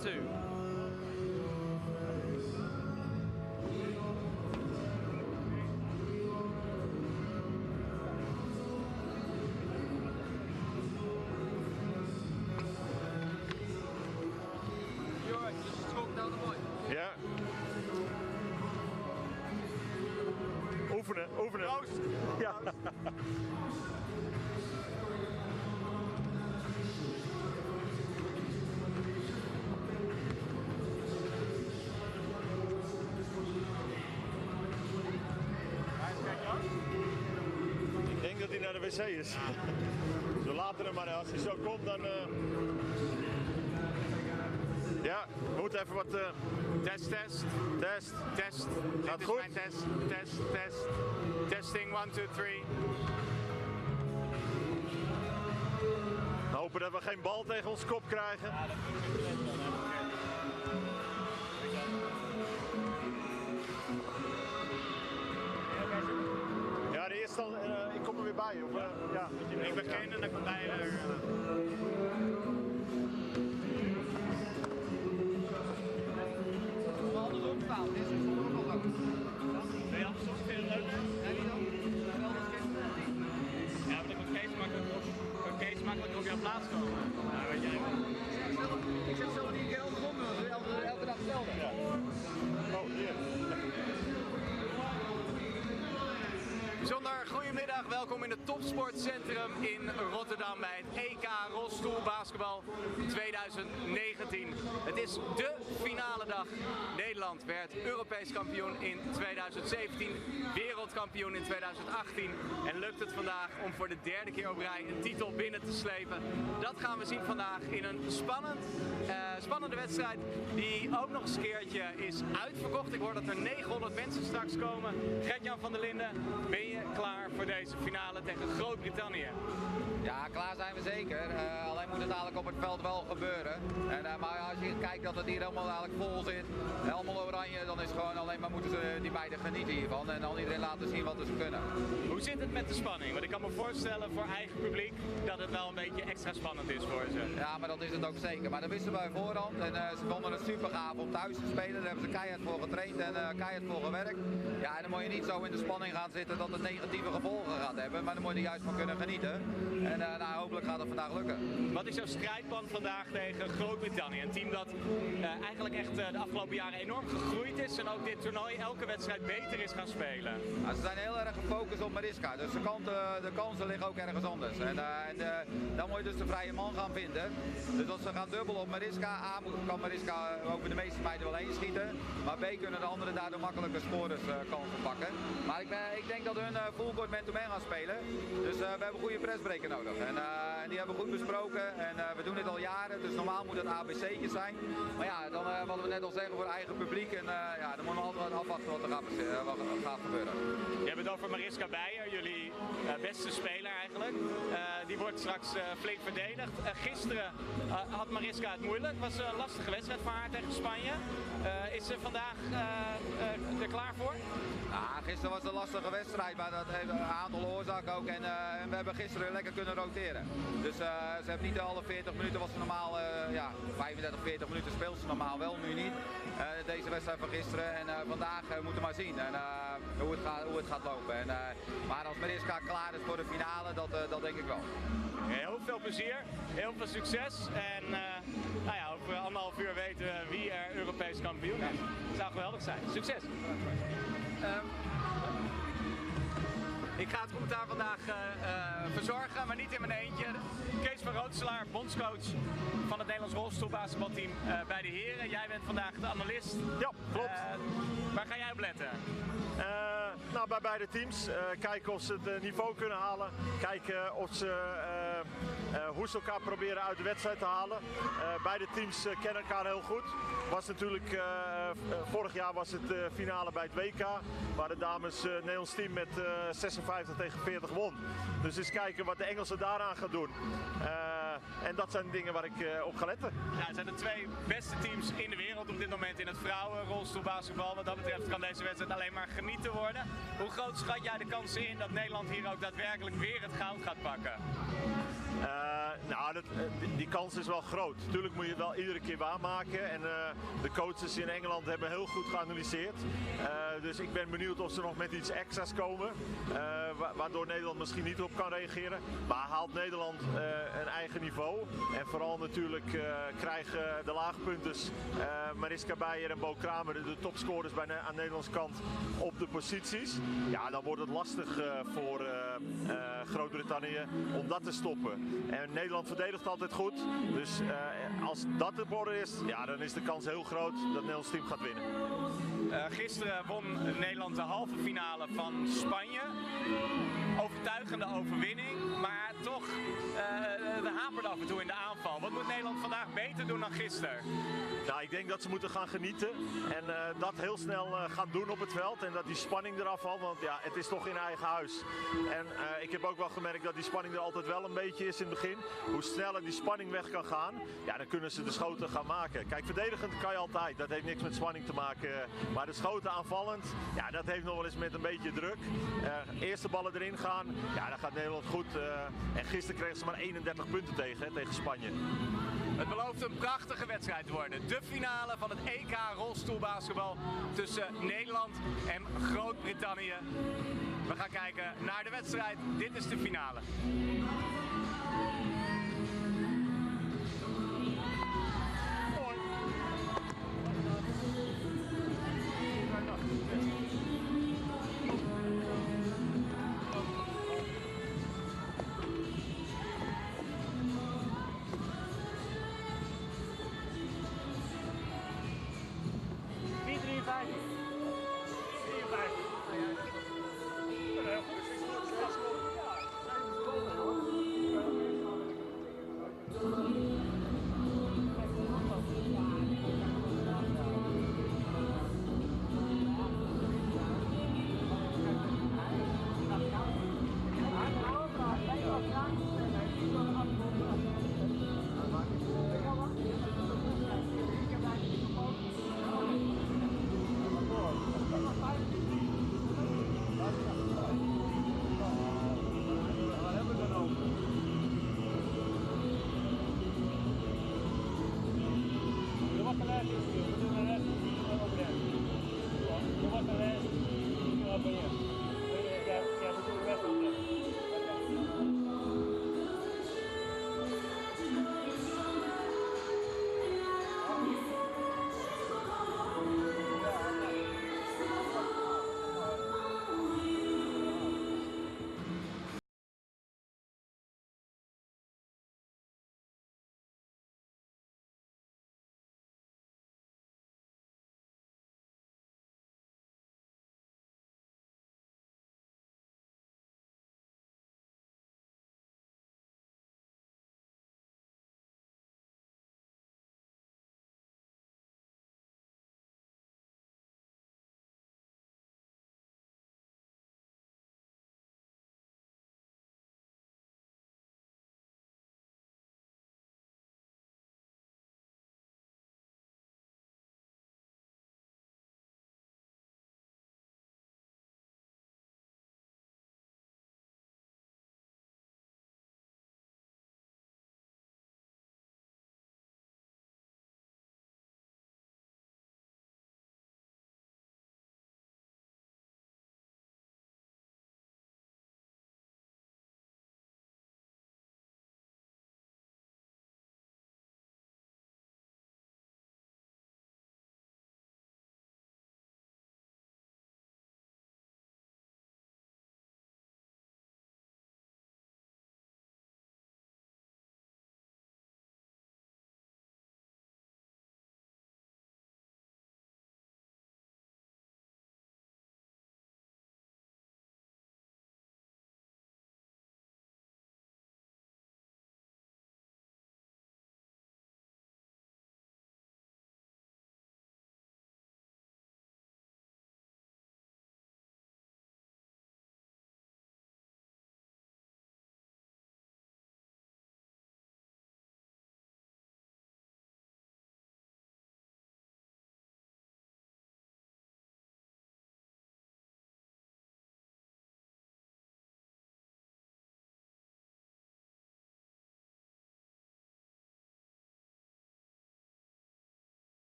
2. Ja. Oefenen, oefenen. Proost. Ja. Ik denk dat hij naar de wc is. Zo later hem maar, als hij zo komt dan... Ja, we moeten even wat... Test. Test. Dit Gaat is goed? mijn test. Testing 1, 2, 3. We hopen dat we geen bal tegen ons kop krijgen. Ja, dat moet ik net dan hebben. Ja, de eerste dan, ik kom er weer bij. Of, ja. Ik begin en dan komt hij er. Dit is een voorbeeld ook. Ben je anders soms veel leuker? Nee, niet dan. Wel dat ja, maar dan kan Kees makkelijk op jouw plaats komen. Ja, weet jij wel. Ik zeg zo die keer andersom, elke dag hetzelfde. Ja. Oh, hier. Bijzonder goedemiddag, welkom in het Topsportcentrum in Rotterdam bij het EK rolstoelbasketbal 2019. Het is de finale dag. Nederland werd Europees kampioen in 2017, wereldkampioen in 2018 en lukt het vandaag om voor de derde keer op rij een titel binnen te slepen. Dat gaan we zien vandaag in een spannende wedstrijd die ook nog eens een keertje is uitverkocht. Ik hoor dat er 900 mensen straks komen. Gert-Jan van der Linden, ben je klaar voor deze finale tegen Groot-Brittannië? Ja, klaar zijn we zeker. Alleen moet het eigenlijk op het veld wel gebeuren. Maar als je kijkt dat het hier helemaal eigenlijk vol zit, helemaal oranje, dan is gewoon alleen maar moeten ze die beiden genieten hiervan en dan iedereen laten zien wat ze kunnen. Hoe zit het met de spanning? Want ik kan me voorstellen voor eigen publiek dat het wel een beetje extra spannend is voor ze. Ja, maar dat is het ook zeker. Maar dat wisten we bij voorhand en ze vonden het super gaaf om thuis te spelen. Daar hebben ze keihard voor getraind en keihard voor gewerkt. Ja, en dan moet je niet zo in de spanning gaan zitten dat het negatieve gevolgen gaat hebben, maar dan moet je er juist van kunnen genieten. En nou, hopelijk gaat het vandaag lukken. Wat is jouw strijdplan vandaag tegen Groot-Brittannië? Een team dat eigenlijk echt de afgelopen jaren enorm gegroeid is en ook dit toernooi elke wedstrijd beter is gaan spelen. Nou, ze zijn heel erg gefocust op Mariska, dus de kansen liggen ook ergens anders. En dan moet je dus de vrije man gaan vinden. Dus als ze gaan dubbelen op Mariska, A kan Mariska over de meeste meiden wel heen schieten, maar B kunnen de anderen daardoor makkelijke scoreskansen pakken. Maar ik denk dat hun full court man-to-man gaan spelen, dus we hebben een goede pressbreaker nodig. En die hebben we goed besproken en we doen dit al jaren, dus normaal moet het ABC'tjes zijn. Maar ja, dan wat we net al zeggen voor eigen publiek en ja, dan moeten we altijd afwachten wat er gaat gebeuren. Je hebt het over Mariska Beijer, jullie beste speler eigenlijk. Die wordt straks flink verdedigd. Gisteren had Mariska het moeilijk, het was een lastige wedstrijd voor haar tegen Spanje. Is ze vandaag er klaar voor? Ja, gisteren was een lastige wedstrijd, maar dat heeft een aantal oorzaken ook en we hebben gisteren lekker kunnen roteren. Dus ze hebben niet alle 40 minuten, was ze normaal, 35, 40 minuten speelt ze normaal wel, nu niet. Deze wedstrijd van gisteren en vandaag moeten we maar zien en, hoe het gaat lopen. Maar als Mariska klaar is voor de finale, dat denk ik wel. Heel veel plezier, heel veel succes en nou ja, over 1,5 uur weten we wie er Europees kampioen is. Het zou geweldig zijn. Succes! Ik ga het commentaar vandaag verzorgen, maar niet in mijn eentje. Kees van Rootselaar, bondscoach van het Nederlands rolstoelbasketbalteam bij de heren. Jij bent vandaag de analist. Ja, klopt. Waar ga jij op letten? Nou, bij beide teams. Kijken of ze het niveau kunnen halen. Kijken of hoe ze elkaar proberen uit de wedstrijd te halen. Beide teams kennen elkaar heel goed. Was natuurlijk, vorig jaar was het finale bij het WK. Waar de dames Nederlands team met 56 tegen 40 won. Dus eens kijken wat de Engelsen daaraan gaan doen. En dat zijn dingen waar ik op ga letten. Ja, het zijn de twee beste teams in de wereld op dit moment in het vrouwenrolstoelbasketbal. Wat dat betreft kan deze wedstrijd alleen maar genieten worden. Hoe groot schat jij de kansen in dat Nederland hier ook daadwerkelijk weer het goud gaat pakken? Die kans is wel groot. Natuurlijk moet je het wel iedere keer waarmaken. En de coaches in Engeland hebben heel goed geanalyseerd. Dus ik ben benieuwd of ze nog met iets extra's komen. Waardoor Nederland misschien niet op kan reageren. Maar haalt Nederland een eigen niveau. En vooral natuurlijk krijgen de laagpunters Mariska Beijer en Bo Kramer, de topscorers aan de Nederlandse kant, op de posities. Ja, dan wordt het lastig voor Groot-Brittannië om dat te stoppen. En Nederland verdedigt altijd goed. Dus als dat de orde is, ja, dan is de kans heel groot dat het Nederlands team gaat winnen. Gisteren won Nederland de halve finale van Spanje. Overtuigende overwinning, maar toch we haperen af en toe in de aanval. Wat moet Nederland vandaag beter doen dan gisteren? Nou, ik denk dat ze moeten gaan genieten en dat heel snel gaan doen op het veld en dat die spanning eraf valt, want ja, het is toch in eigen huis. En ik heb ook wel gemerkt dat die spanning er altijd wel een beetje is in het begin. Hoe sneller die spanning weg kan gaan, ja, dan kunnen ze de schoten gaan maken. Kijk, verdedigend kan je altijd, dat heeft niks met spanning te maken, maar de schoten aanvallend, ja, dat heeft nog wel eens met een beetje druk. Eerste ballen erin gaan, ja, dan gaat Nederland goed. En gisteren kregen ze maar 31 punten tegen Spanje. Het belooft een prachtige wedstrijd te worden. De finale van het EK rolstoelbasketbal tussen Nederland en Groot-Brittannië. We gaan kijken naar de wedstrijd. Dit is de finale.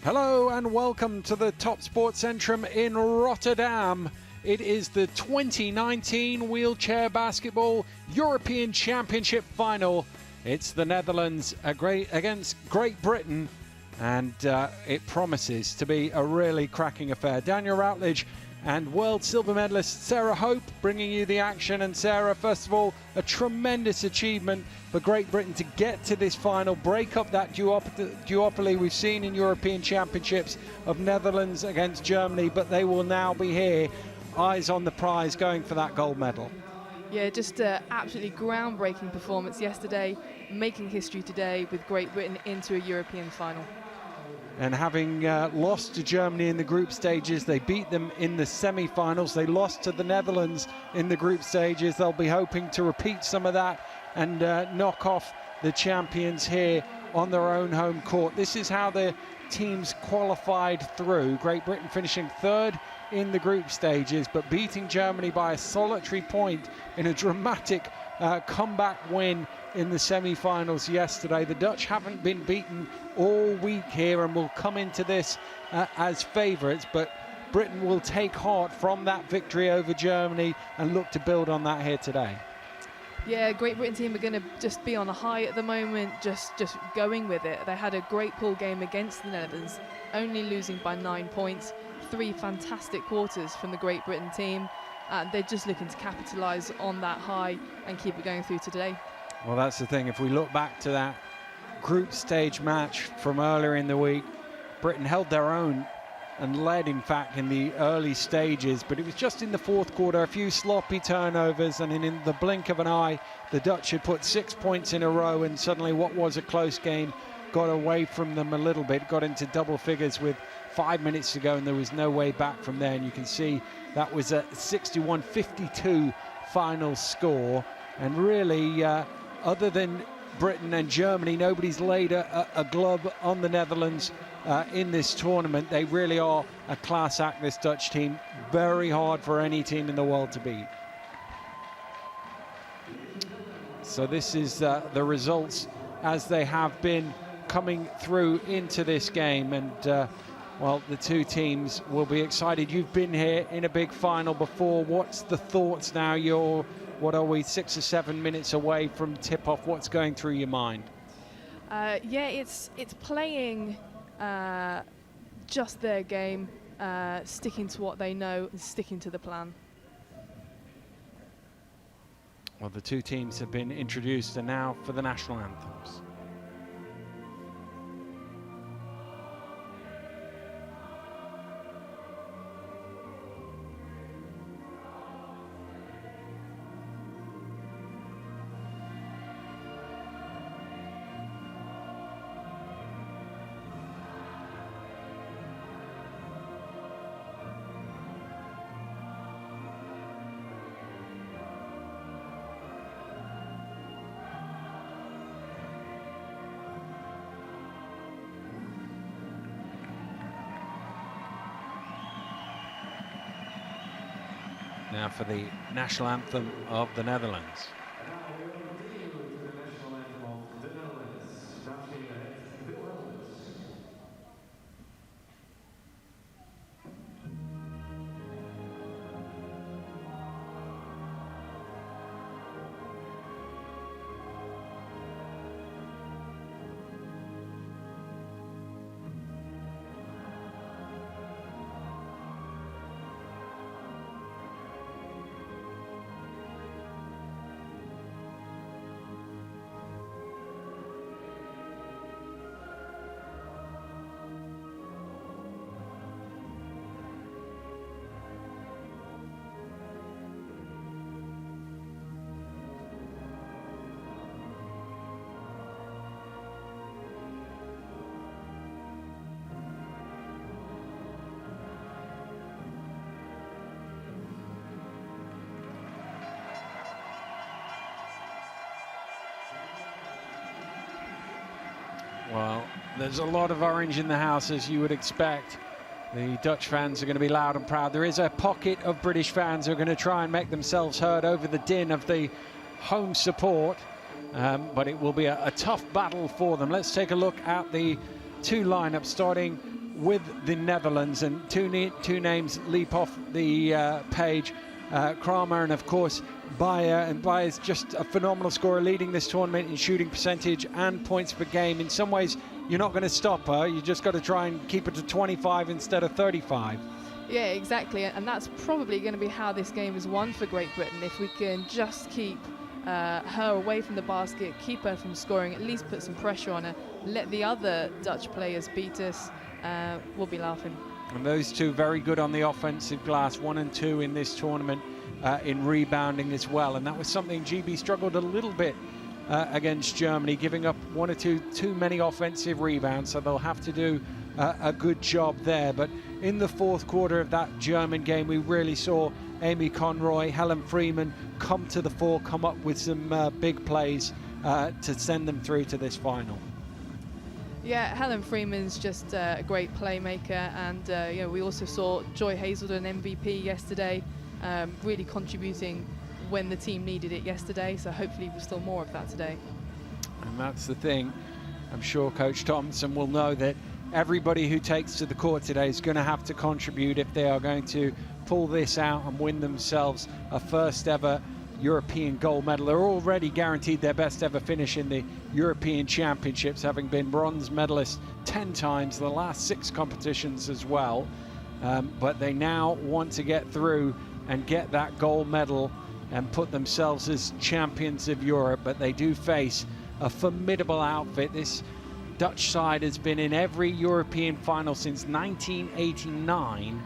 Hello and welcome to the Top Sports Centrum in Rotterdam. It is the 2019 Wheelchair Basketball European Championship Final. It's the Netherlands against Great Britain, and it promises to be a really cracking affair. Daniel Routledge and world silver medalist Sarah Hope bringing you the action. And Sarah, first of all, a tremendous achievement for Great Britain to get to this final, break up that duopoly we've seen in European Championships of Netherlands against Germany, but they will now be here, eyes on the prize, going for that gold medal. Yeah, just an absolutely groundbreaking performance yesterday, making history today with Great Britain into a European final. And having lost to Germany in the group stages, they beat them in the semi-finals. They lost to the Netherlands in the group stages. They'll be hoping to repeat some of that and knock off the champions here on their own home court. This is how the teams qualified through. Great Britain finishing third in the group stages, but beating Germany by a solitary point in a dramatic comeback win in the semi-finals yesterday. The Dutch haven't been beaten all week here and will come into this as favourites, but Britain will take heart from that victory over Germany and look to build on that here today. Yeah, Great Britain team are going to just be on a high at the moment, just going with it. They had a great pool game against the Netherlands, only losing by 9 points. 3 fantastic quarters from the Great Britain team. They're just looking to capitalise on that high and keep it going through to today. Well, that's the thing. If we look back to that group stage match from earlier in the week, Britain held their own and led, in fact, in the early stages, but it was just in the fourth quarter, a few sloppy turnovers, and in the blink of an eye, the Dutch had put 6 points in a row, and suddenly what was a close game got away from them a little bit, got into double figures with 5 minutes to go, and there was no way back from there. And you can see that was a 61-52 final score. And really, other than Britain and Germany, nobody's laid a glove on the Netherlands in this tournament. They really are a class act, this Dutch team. Very hard for any team in the world to beat. So this is the results as they have been coming through into this game. And well, the two teams will be excited. You've been here in a big final before. What's the thoughts now? You're, what are we, 6 or 7 minutes away from tip-off? What's going through your mind? Yeah, it's playing just their game, sticking to what they know and sticking to the plan. Well, the two teams have been introduced, and now for the national anthems. Now for the national anthem of the Netherlands. Well, there's a lot of orange in the house, as you would expect. The Dutch fans are going to be loud and proud. There is a pocket of British fans who are going to try and make themselves heard over the din of the home support. But it will be a tough battle for them. Let's take a look at the two lineups, starting with the Netherlands. And two names leap off the page. Kramer and, of course, Bayer. And Bayer's just a phenomenal scorer, leading this tournament in shooting percentage and points per game. In some ways, you're not going to stop her. You just got to try and keep it to 25 instead of 35. Yeah, exactly. And that's probably going to be how this game is won for Great Britain. If we can just keep her away from the basket, keep her from scoring, at least put some pressure on her, let the other Dutch players beat us, we'll be laughing. And those two very good on the offensive glass, 1 and 2 in this tournament, in rebounding as well. And that was something GB struggled a little bit against Germany, giving up 1 or 2 too many offensive rebounds. So they'll have to do a good job there. But in the fourth quarter of that German game, we really saw Amy Conroy, Helen Freeman come to the fore, come up with some big plays to send them through to this final. Yeah, Helen Freeman's just a great playmaker, and you know, we also saw Joy Hazelden, MVP yesterday, really contributing when the team needed it yesterday, so hopefully we saw more of that today. And that's the thing. I'm sure Coach Thompson will know that everybody who takes to the court today is going to have to contribute if they are going to pull this out and win themselves a first ever European gold medal. They're already guaranteed their best ever finish in the European Championships, having been bronze medalists 10 times, the last 6 competitions as well. But they now want to get through and get that gold medal and put themselves as champions of Europe. But they do face a formidable outfit. This Dutch side has been in every European final since 1989,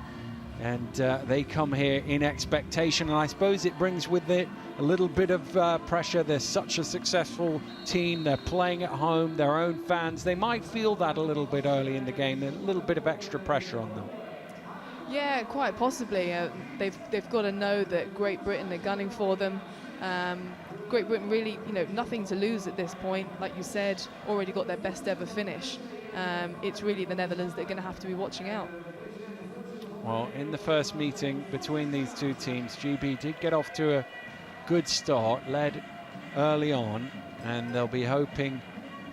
and they come here in expectation, and I suppose it brings with it a little bit of pressure. They're such a successful team, they're playing at home, their own fans, they might feel that a little bit early in the game, a little bit of extra pressure on them. Yeah, quite possibly. They've got to know that Great Britain are gunning for them. Great Britain really, you know, nothing to lose at this point. Like you said, already got their best ever finish. It's really the Netherlands that are going to have to be watching out. Well, in the first meeting between these two teams, GB did get off to a good start, led early on, and they'll be hoping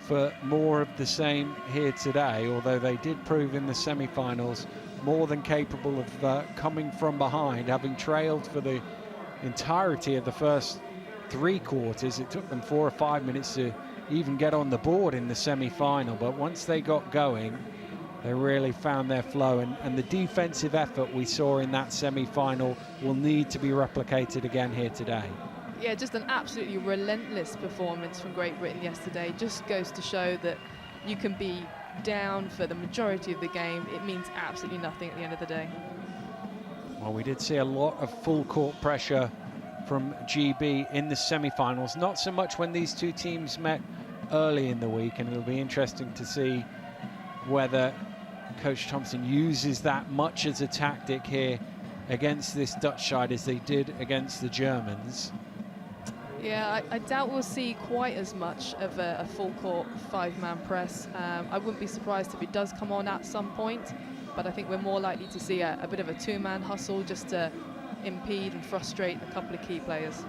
for more of the same here today, although they did prove in the semi-finals more than capable of coming from behind, having trailed for the entirety of the first 3 quarters. It took them 4 or 5 minutes to even get on the board in the semi-final, but once they got going, they really found their flow, and the defensive effort we saw in that semi-final will need to be replicated again here today. Yeah, just an absolutely relentless performance from Great Britain yesterday. Just goes to show that you can be down for the majority of the game. It means absolutely nothing at the end of the day. Well, we did see a lot of full court pressure from GB in the semi-finals, not so much when these two teams met early in the week, and it'll be interesting to see whether Coach Thompson uses that much as a tactic here against this Dutch side as they did against the Germans. Yeah, I doubt we'll see quite as much of a full court 5-man press. I wouldn't be surprised if it does come on at some point, but I think we're more likely to see a bit of a 2-man hustle just to impede and frustrate a couple of key players.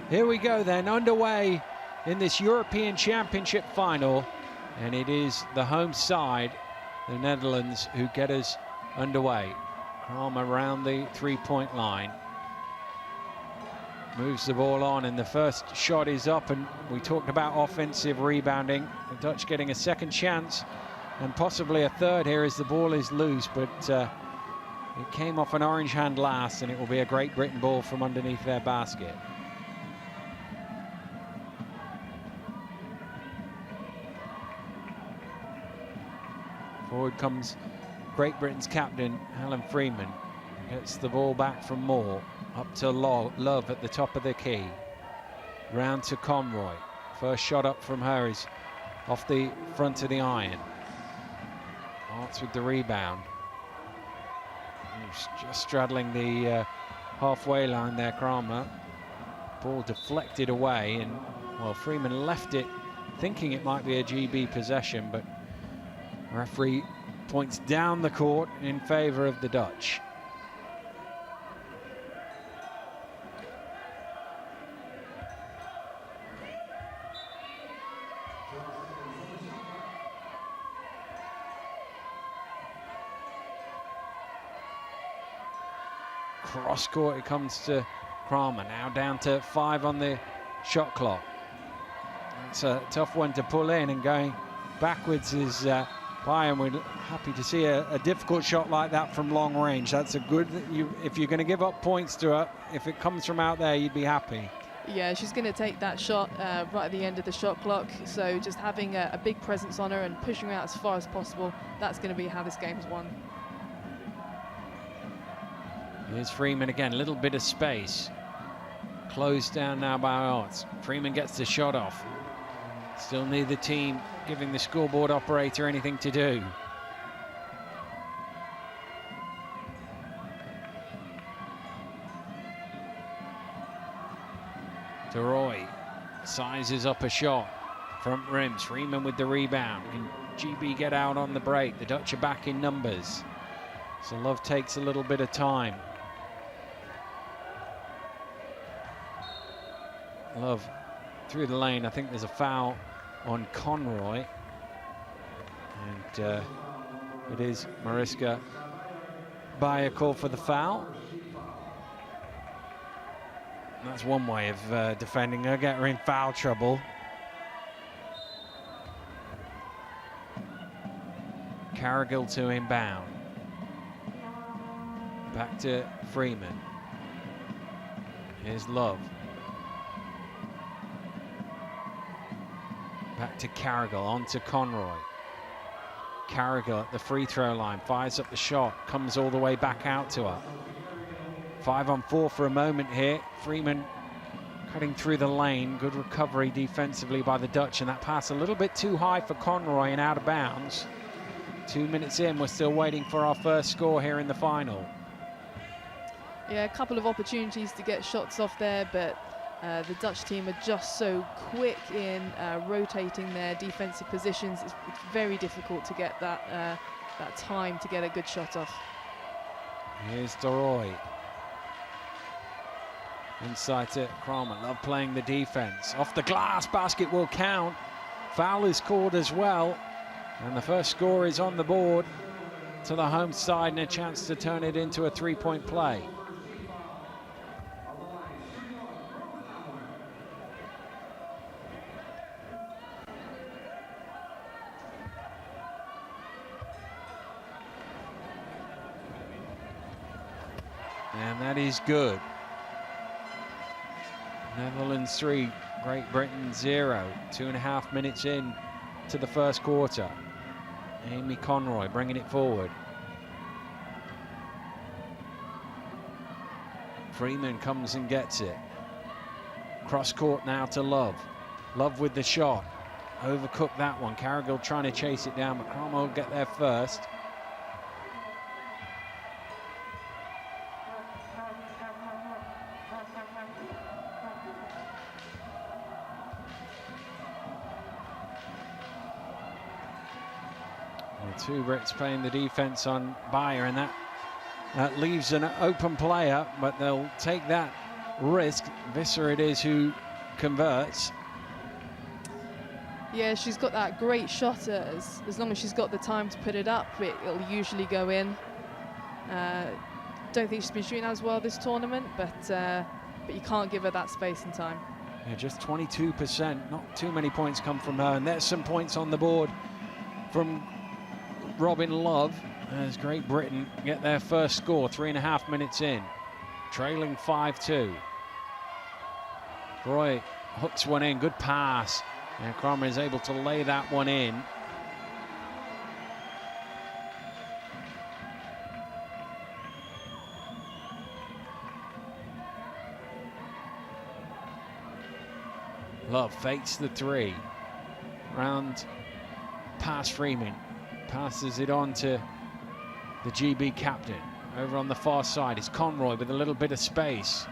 Here we go then, underway in this European Championship final, and it is the home side, the Netherlands, who get us underway. Kramer around the 3-point line. Moves the ball on, and the first shot is up, and we talked about offensive rebounding. The Dutch getting a second chance and possibly a third here as the ball is loose, but it came off an orange hand last, and it will be a Great Britain ball from underneath their basket. Forward comes Great Britain's captain, Helen Freeman. Gets the ball back from Moore. Up to Love at the top of the key. Round to Conroy. First shot up from her is off the front of the iron. Arts with the rebound. Just straddling the halfway line there, Kramer. Ball deflected away, and well, Freeman left it thinking it might be a GB possession, but referee points down the court in favor of the Dutch. Cross court it comes to Kramer, now down to 5 on the shot clock. It's a tough one to pull in, and going backwards is Bayern. We're happy to see a difficult shot like that from long range. That's a good, if you're going to give up points to her, if it comes from out there, you'd be happy. Yeah, she's going to take that shot right at the end of the shot clock, so just having a big presence on her and pushing her out as far as possible, that's going to be how this game's won. Here's Freeman again, a little bit of space. Closed down now by Arts. Freeman gets the shot off. Still neither team giving the scoreboard operator anything to do. De Roy sizes up a shot. Front rim, Freeman with the rebound. Can GB get out on the break? The Dutch are back in numbers. So Love takes a little bit of time. Love through the lane. I think there's a foul on Conroy. And it is Mariska Bayer called for the foul. That's one way of defending her, get her in foul trouble. Cargill to inbound. Back to Freeman. Here's Love. Back to Cargill, on to Conroy. Cargill at the free throw line, fires up the shot, comes all the way back out to her. 5-on-4 for a moment here. Freeman cutting through the lane. Good recovery defensively by the Dutch, and that pass a little bit too high for Conroy and out of bounds. 2 minutes in, we're still waiting for our first score here in the final. Yeah, a couple of opportunities to get shots off there, but the Dutch team are just so quick in rotating their defensive positions. It's very difficult to get that time to get a good shot off. Here's De Roy. Inside to Kramer. Love playing the defense. Off the glass, basket will count. Foul is called as well. And the first score is on the board to the home side, and a chance to turn it into a three-point play. And that is good. Netherlands 3, Great Britain 0. 2.5 minutes in to the first quarter. Amy Conroy bringing it forward. Freeman comes and gets it. Cross court now to Love. Love with the shot. Overcooked that one. Cargill trying to chase it down, but Cromwell will get there first. Two Brits playing the defense on Bayer, and that leaves an open player, but they'll take that risk. Visser it is who converts. Yeah, she's got that great shot. As long as she's got the time to put it up, it'll usually go in. Don't think she's been shooting as well this tournament, but you can't give her that space and time. Yeah, just 22%. Not too many points come from her, and there's some points on the board from Robin Love as Great Britain get their first score 3.5 minutes in, trailing 5-2. Roy hooks one in, good pass, and Kramer is able to lay that one in. Love fakes the three, round past Freeman. Passes it on to the GB captain. Over on the far side is Conroy with a little bit of space.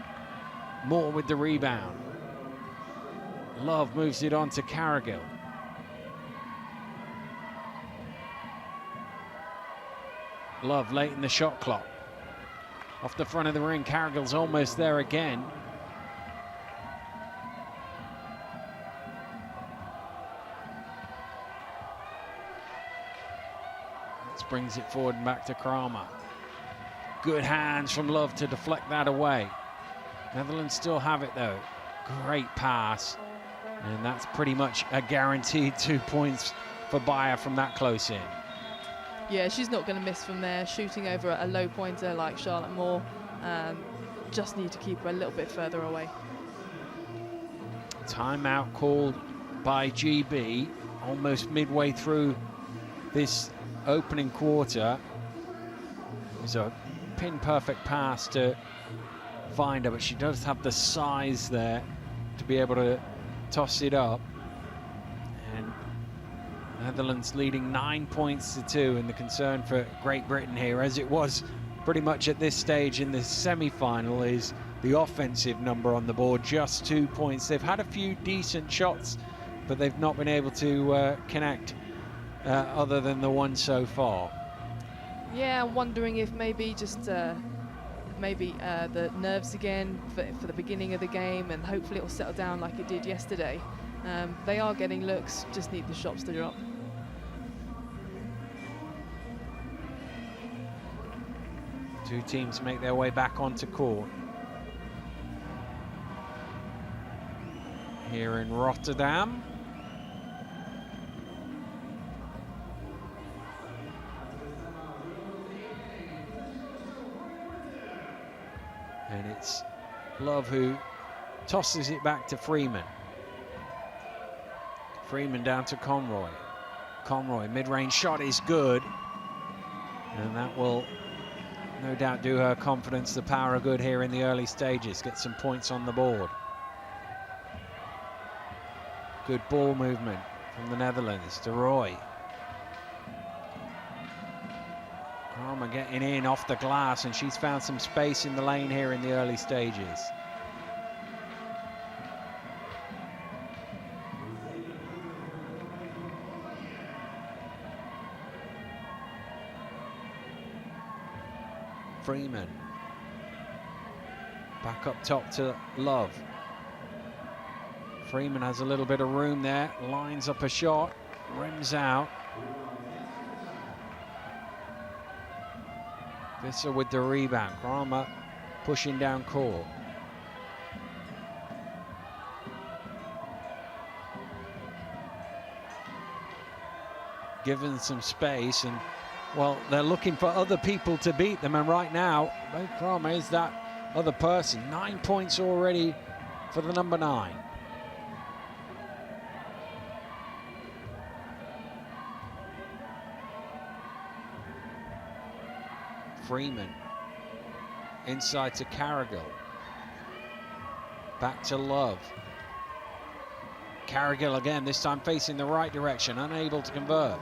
Moore with the rebound. Love moves it on to Cargill. Love late in the shot clock. Off the front of the ring, Cargill's almost there again. Brings it forward and back to Kramer. Good hands from Love to deflect that away. Netherlands still have it though. Great pass. And that's pretty much a guaranteed 2 points for Bayer from that close in. Yeah, she's not going to miss from there. Shooting over a low pointer like Charlotte Moore. Just need to keep her a little bit further away. Timeout called by GB almost midway through this opening quarter. It's a pin perfect pass to find her, but she does have the size there to be able to toss it up. And Netherlands leading 9 points to 2, and the concern for Great Britain here, as it was pretty much at this stage in the semi-final is the offensive number on the board, just 2 points. They've had a few decent shots, but they've not been able to connect other than the one so far. Yeah, I'm wondering if maybe just the nerves again for the beginning of the game, and hopefully it'll settle down like it did yesterday. They are getting looks, just need the shots to drop. Two teams make their way back onto court here in Rotterdam. And it's Love who tosses it back to Freeman. Freeman down to Conroy. Conroy, mid-range shot is good. And that will no doubt do her confidence the power of good here in the early stages. Get some points on the board. Good ball movement from the Netherlands to Roy. Kramer getting in off the glass, and she's found some space in the lane here in the early stages. Freeman. Back up top to Love. Freeman has a little bit of room there, lines up a shot, rims out. Visser with the rebound. Kramer pushing down court. Given some space, and well, they're looking for other people to beat them, and right now, Kramer is that other person. 9 points already for the number 9. Freeman inside to Carrigal. Back to Love. Carrigal again, this time facing the right direction, unable to convert.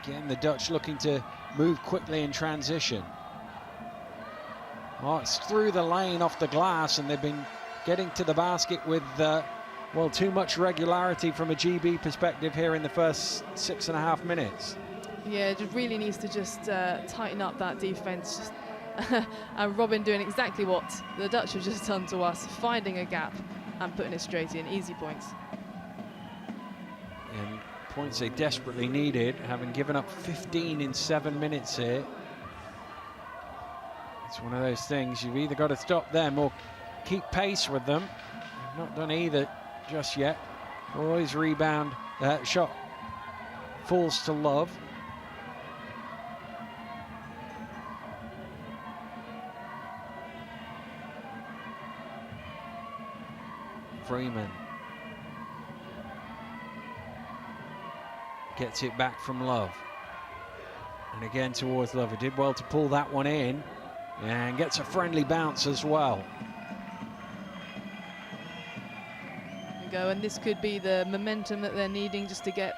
Again, the Dutch looking to move quickly in transition. Oh, it's through the lane off the glass, and they've been getting to the basket with, well, too much regularity from a GB perspective here in the first 6.5 minutes. Yeah, it really needs to just tighten up that defense. And Robin doing exactly what the Dutch have just done to us, finding a gap and putting it straight in. Easy points. And points they desperately needed, having given up 15 in 7 minutes here. It's one of those things, you've either got to stop them or keep pace with them. They've not done either just yet. Roy's rebound shot falls to Love. Freeman gets it back from Love, and again towards Love. He did well to pull that one in, and gets a friendly bounce as well. There we go, and this could be the momentum that they're needing just to get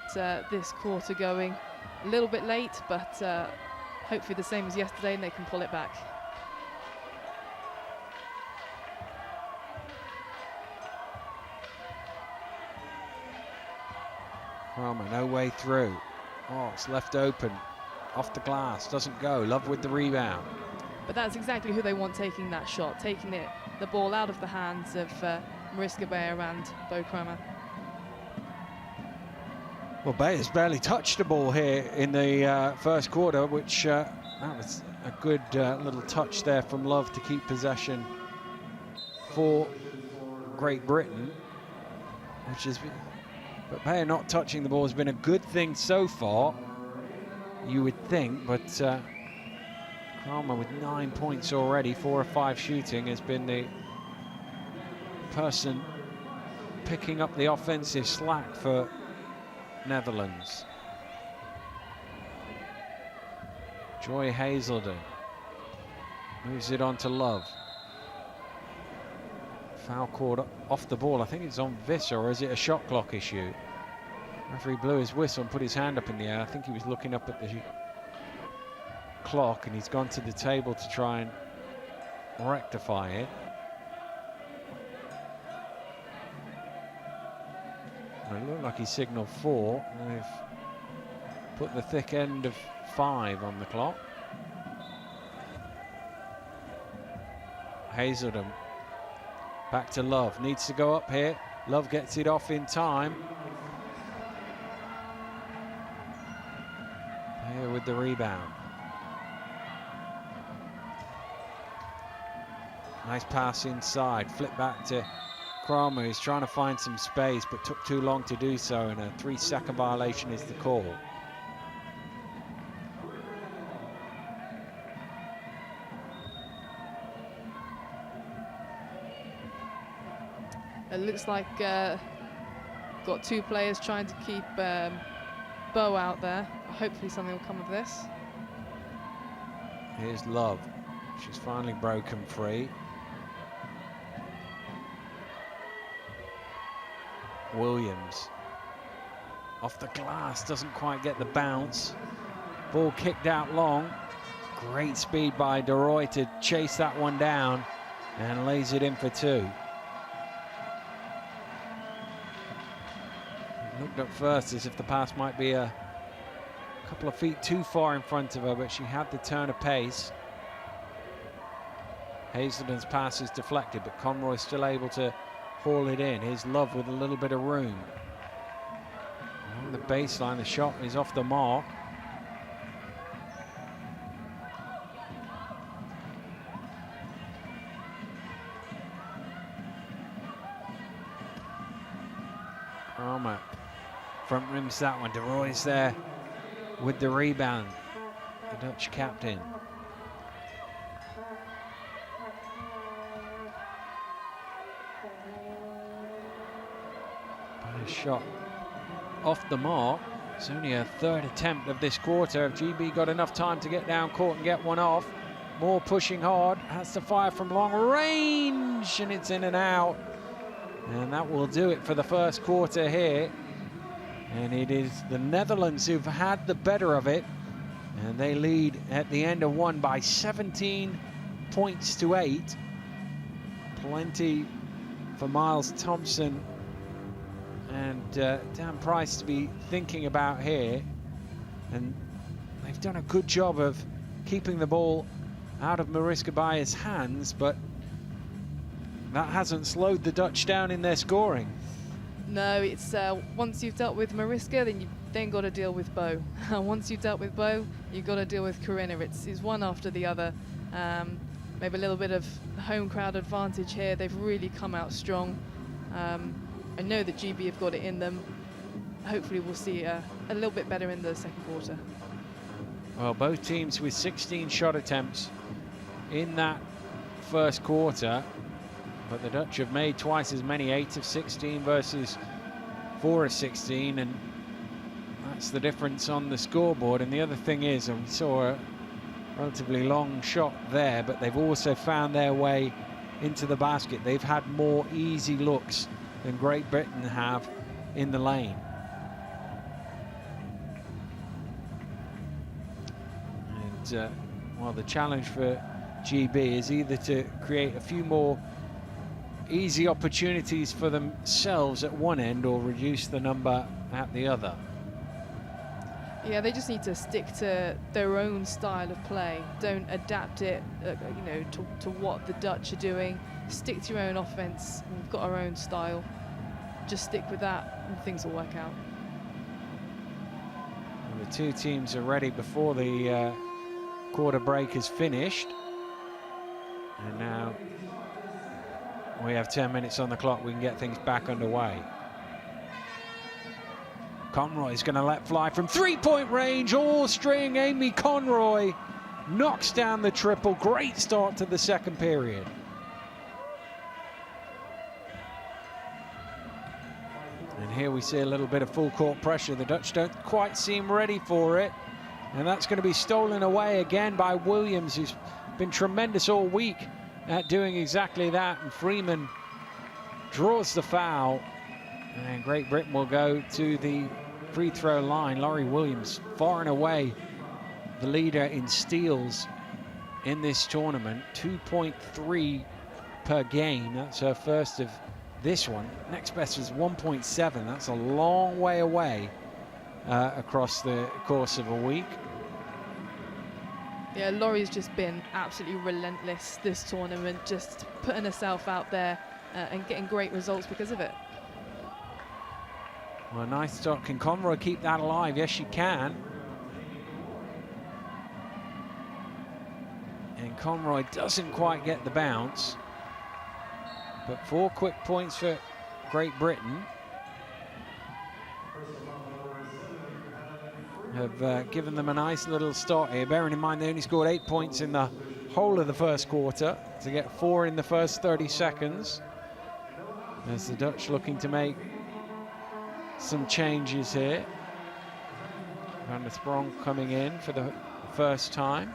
this quarter going. A little bit late, but hopefully the same as yesterday, and they can pull it back. Kramer, no way through. Oh, it's left open. Off the glass, doesn't go. Love with the rebound. But that's exactly who they want taking that shot, taking the ball out of the hands of Mariska Beyer and Bo Kramer. Well, Bayer's barely touched the ball here in the first quarter, which that was a good little touch there from Love to keep possession for Great Britain, which has been... But Bayer not touching the ball has been a good thing so far, you would think, but Kramer with 9 points already, 4 of 5 shooting, has been the person picking up the offensive slack for Netherlands. Joy Hazelden moves it on to Love. Foul called off the ball. I think it's on Visser, or is it a shot clock issue? Referee blew his whistle and put his hand up in the air. I think he was looking up at the clock, and he's gone to the table to try and rectify it. And it looked like he signaled 4, and they've put the thick end of 5 on the clock. Hazelden back to Love, needs to go up here. Love gets it off in time. Here with the rebound. Nice pass inside, flip back to Kramer, who's trying to find some space but took too long to do so, and a 3-second violation is the call. It looks like got 2 players trying to keep Bo out there. Hopefully something will come of this. Here's Love. She's finally broken free. Williams off the glass, doesn't quite get the bounce. Ball kicked out long. Great speed by De Roy to chase that one down and lays it in for 2. It looked at first as if the pass might be a couple of feet too far in front of her, but she had the turn of pace. Hazelden's pass is deflected, but Conroy's still able to haul it in. Here's Love with a little bit of room. On the baseline, the shot is off the mark. Kramer front rims that one. De Roy's there with the rebound, the Dutch captain. But a shot off the mark. It's only a 3rd attempt of this quarter. If GB got enough time to get down court and get one off. More pushing hard, has to fire from long range, and it's in and out. And that will do it for the first quarter here. And it is the Netherlands who've had the better of it. And they lead at the end of 1 by 17 points to 8. Plenty for Miles Thompson and Dan Price to be thinking about here. And they've done a good job of keeping the ball out of Mariska Bayer's hands, but that hasn't slowed the Dutch down in their scoring. No, it's once you've dealt with Mariska, then you've then got to deal with Bo. Once you've dealt with Bo, you've got to deal with Corinna. It's one after the other. Maybe a little bit of home crowd advantage here. They've really come out strong. I know that GB have got it in them. Hopefully we'll see a little bit better in the second quarter. Well, both teams with 16 shot attempts in that first quarter. But the Dutch have made twice as many, 8 of 16 versus 4 of 16, and that's the difference on the scoreboard. And the other thing is, and we saw a relatively long shot there, but they've also found their way into the basket. They've had more easy looks than Great Britain have in the lane. And well, the challenge for GB is either to create a few more easy opportunities for themselves at one end or reduce the number at the other. Yeah, they just need to stick to their own style of play. Don't adapt it, to what the Dutch are doing. Stick to your own offense. We've got our own style. Just stick with that, and things will work out. And the two teams are ready before the quarter break is finished. And now we have 10 minutes on the clock. We can get things back underway. Conroy's going to let fly from three-point range. All string. Amy Conroy knocks down the triple. Great start to the second period. And here we see a little bit of full court pressure. The Dutch don't quite seem ready for it. And that's going to be stolen away again by Williams, who's been tremendous all week at doing exactly that. And Freeman draws the foul. And Great Britain will go to the free throw line. Laurie Williams far and away the leader in steals in this tournament, 2.3 per game. That's her first of this one. Next best is 1.7. That's a long way away across the course of a week. Yeah, Laurie's just been absolutely relentless this tournament, just putting herself out there and getting great results because of it. Well, nice start. Can Conroy keep that alive? Yes, she can. And Conroy doesn't quite get the bounce. But 4 quick points for Great Britain have given them a nice little start here, bearing in mind they only scored 8 points in the whole of the first quarter to get 4 in the first 30 seconds. As the Dutch looking to make some changes here. Van der Sprong coming in for the first time.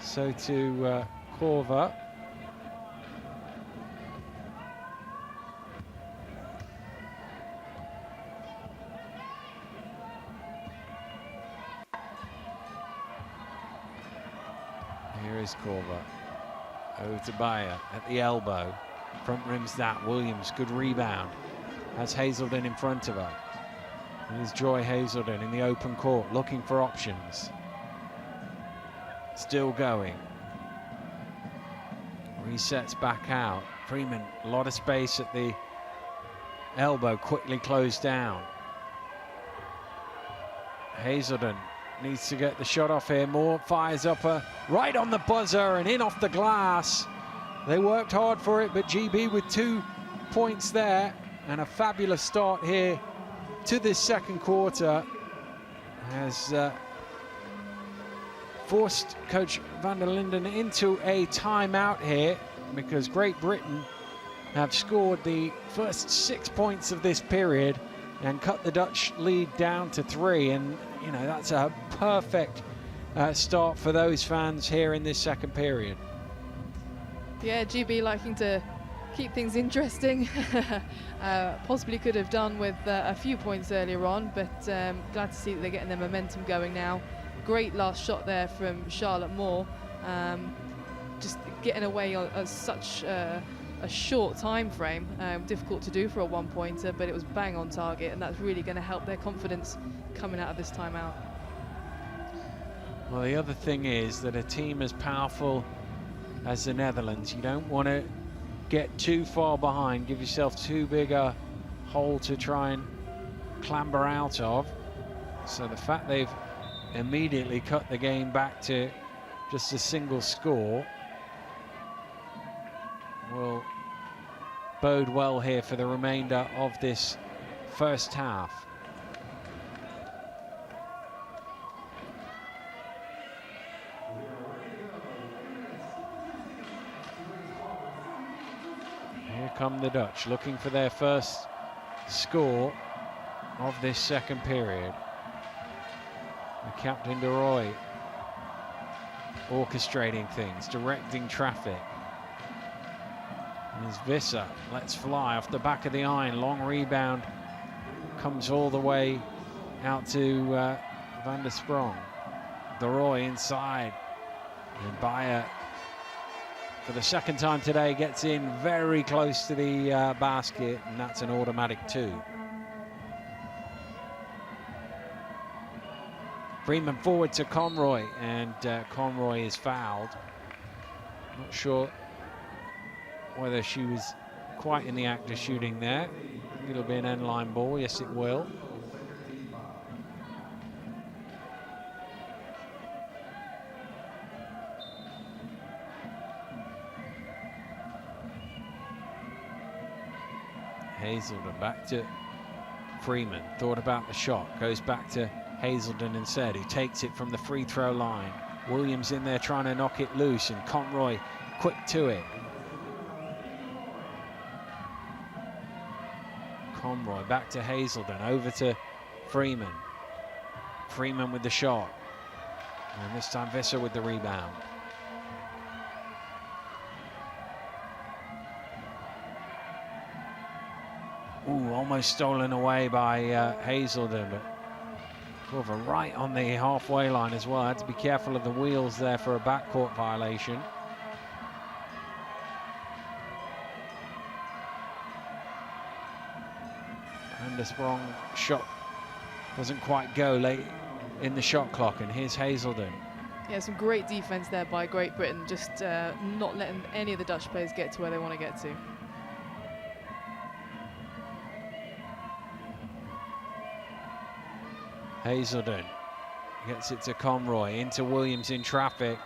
So to Korver. Here is Korver. Over to Bayer at the elbow. Front rim's that. Williams, good rebound. Has Hazelden in front of her. Here's Joy Hazelden in the open court, looking for options. Still going. Resets back out. Freeman, a lot of space at the elbow, quickly closed down. Hazelden needs to get the shot off here. Moore fires up right on the buzzer and in off the glass. They worked hard for it, but GB with 2 points there and a fabulous start here to this second quarter has forced Coach van der Linden into a timeout here because Great Britain have scored the first 6 points of this period and cut the Dutch lead down to 3, and you know that's a perfect start for those fans here in this second period. Yeah, GB liking to keep things interesting. Possibly could have done with a few points earlier on, but glad to see that they're getting their momentum going now. Great last shot there from Charlotte Moore. Just getting away on such a short time frame. Difficult to do for a one-pointer, but it was bang on target, and that's really going to help their confidence coming out of this timeout. Well, the other thing is that a team as powerful as the Netherlands, you don't want to get too far behind, give yourself too big a hole to try and clamber out of. So the fact they've immediately cut the game back to just a single score will bode well here for the remainder of this first half. Here come the Dutch, looking for their first score of this second period. The captain De Roy orchestrating things, directing traffic. Here's Visser, lets fly off the back of the iron, long rebound, comes all the way out to Van der Sprong. De Roy inside, and Bayer, for the second time today, gets in very close to the basket, and that's an automatic 2. Freeman forward to Conroy, and Conroy is fouled. Not sure whether she was quite in the act of shooting there. It'll be an end-line ball, yes it will. Hazelden back to Freeman, thought about the shot, goes back to Hazelden instead, who takes it from the free throw line. Williams in there trying to knock it loose, and Conroy quick to it. Conroy back to Hazelden, over to Freeman. Freeman with the shot, and this time Visser with the rebound. Ooh, almost stolen away by Hazelden, but Over right on the halfway line as well. Had to be careful of the wheels there for a backcourt violation. And the Sprong shot doesn't quite go late in the shot clock, and here's Hazelden. Yeah, some great defense there by Great Britain, just not letting any of the Dutch players get to where they want to get to. Hazelden gets it to Conroy, into Williams in traffic,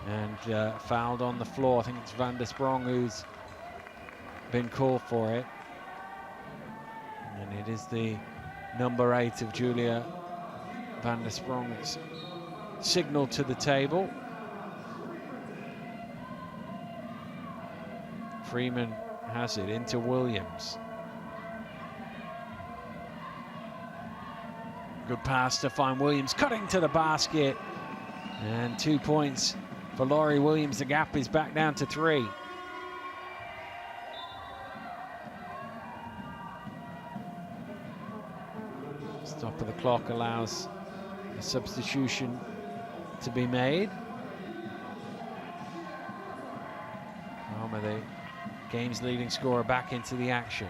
and fouled on the floor. I think it's Van der Sprong who's been called for it. And it is the number 8 of Julia Van der Sprong that's signaled to the table. Freeman has it into Williams. Good pass to find Williams, cutting to the basket. And 2 points for Laurie Williams. The gap is back down to 3. Stop of the clock allows a substitution to be made. Palmer, the game's leading scorer, back into the action.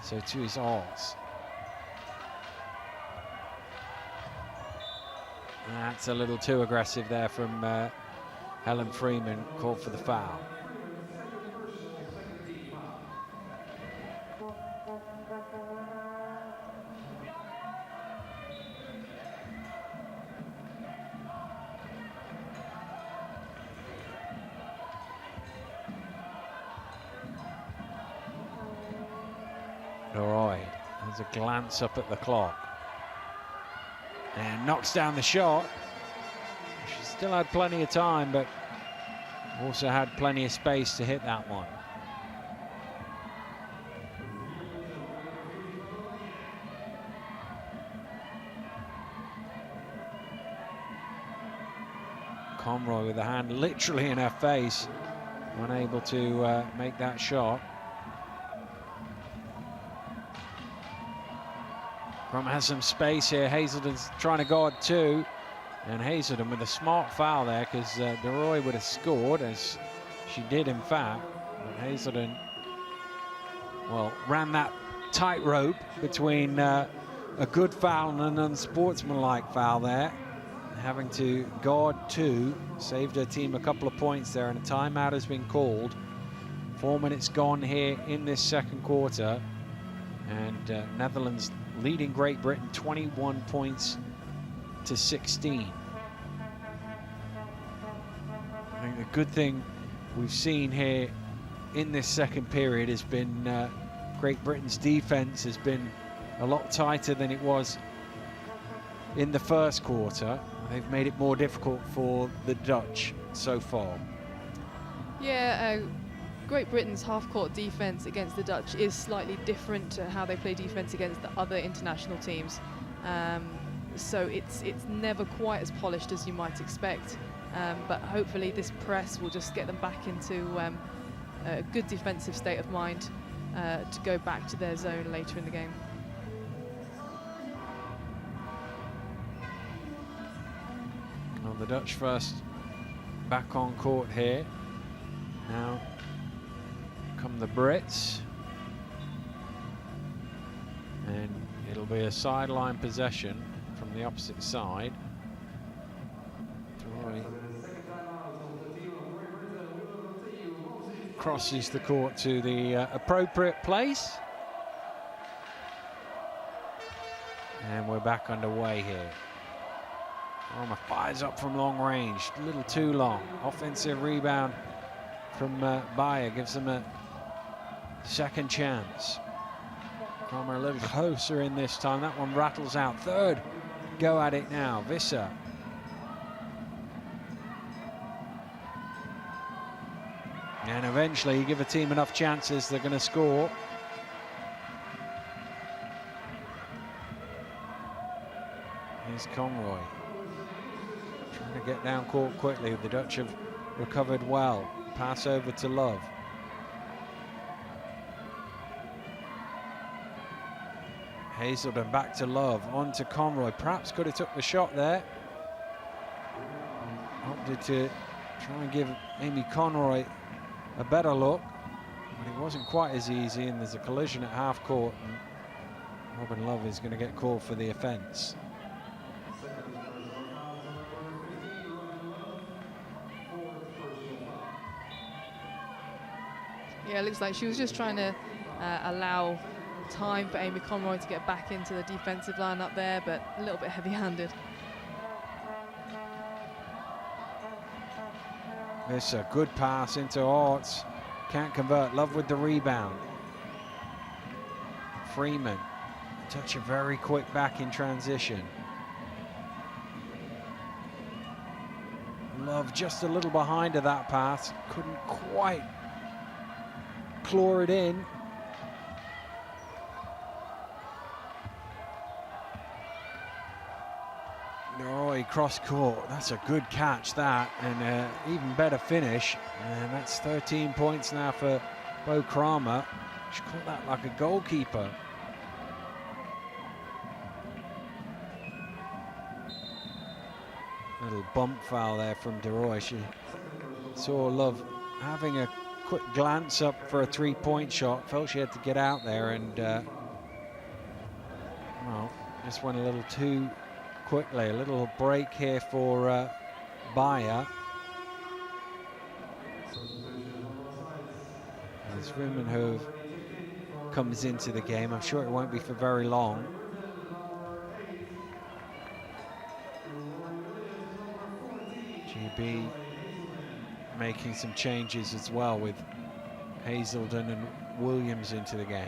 So to his Alls. That's a little too aggressive there from Helen Freeman, called for the foul. Leroy has a glance up at the clock and knocks down the shot. She still had plenty of time, but also had plenty of space to hit that one. Conroy with a hand literally in her face, unable to make that shot. Crum has some space here. Hazelden's trying to guard 2, and Hazelden with a smart foul there, because DeRoy would have scored, as she did in fact. But Hazelden, well, ran that tightrope between a good foul and an unsportsmanlike foul there, having to guard 2. Saved her team a couple of points there, and a timeout has been called. 4 minutes gone here in this second quarter, and Netherlands leading Great Britain 21 points to 16. I think the good thing we've seen here in this second period has been Great Britain's defense has been a lot tighter than it was in the first quarter. They've made it more difficult for the Dutch so far. Yeah, Great Britain's half-court defense against the Dutch is slightly different to how they play defense against the other international teams. So it's never quite as polished as you might expect. But hopefully this press will just get them back into a good defensive state of mind to go back to their zone later in the game. Well, the Dutch first back on court here. Now come the Brits, and it'll be a sideline possession from the opposite side. Troy crosses the court to the appropriate place, and we're back underway here. Palmer fires up from long range, a little too long. Offensive rebound from Bayer gives them a second chance. Palmer a little closer in this time. That one rattles out. Third go at it now. Visser. And eventually you give a team enough chances, they're going to score. Here's Conroy. Trying to get down court quickly. The Dutch have recovered well. Pass over to Love. Hazelden back to Love, on to Conroy. Perhaps could have took the shot there. Opted to try and give Amy Conroy a better look, but it wasn't quite as easy, and there's a collision at half court, and Robin Love is going to get called for the offence. Yeah, it looks like she was just trying to allow time for Amy Conroy to get back into the defensive line up there, but a little bit heavy-handed. It's a good pass into Orts. Can't convert. Love with the rebound. Freeman. Touch a very quick back in transition. Love just a little behind of that pass. Couldn't quite claw it in. Roy cross court. That's a good catch, that, and even better finish. And that's 13 points now for Bo Kramer. She caught that like a goalkeeper. Little bump foul there from DeRoy. She saw Love having a quick glance up for a three-point shot. Felt she had to get out there, and well, just went a little too quickly. A little break here for Bayer. As Rimenhove comes into the game, I'm sure it won't be for very long. GB making some changes as well, with Hazelden and Williams into the game.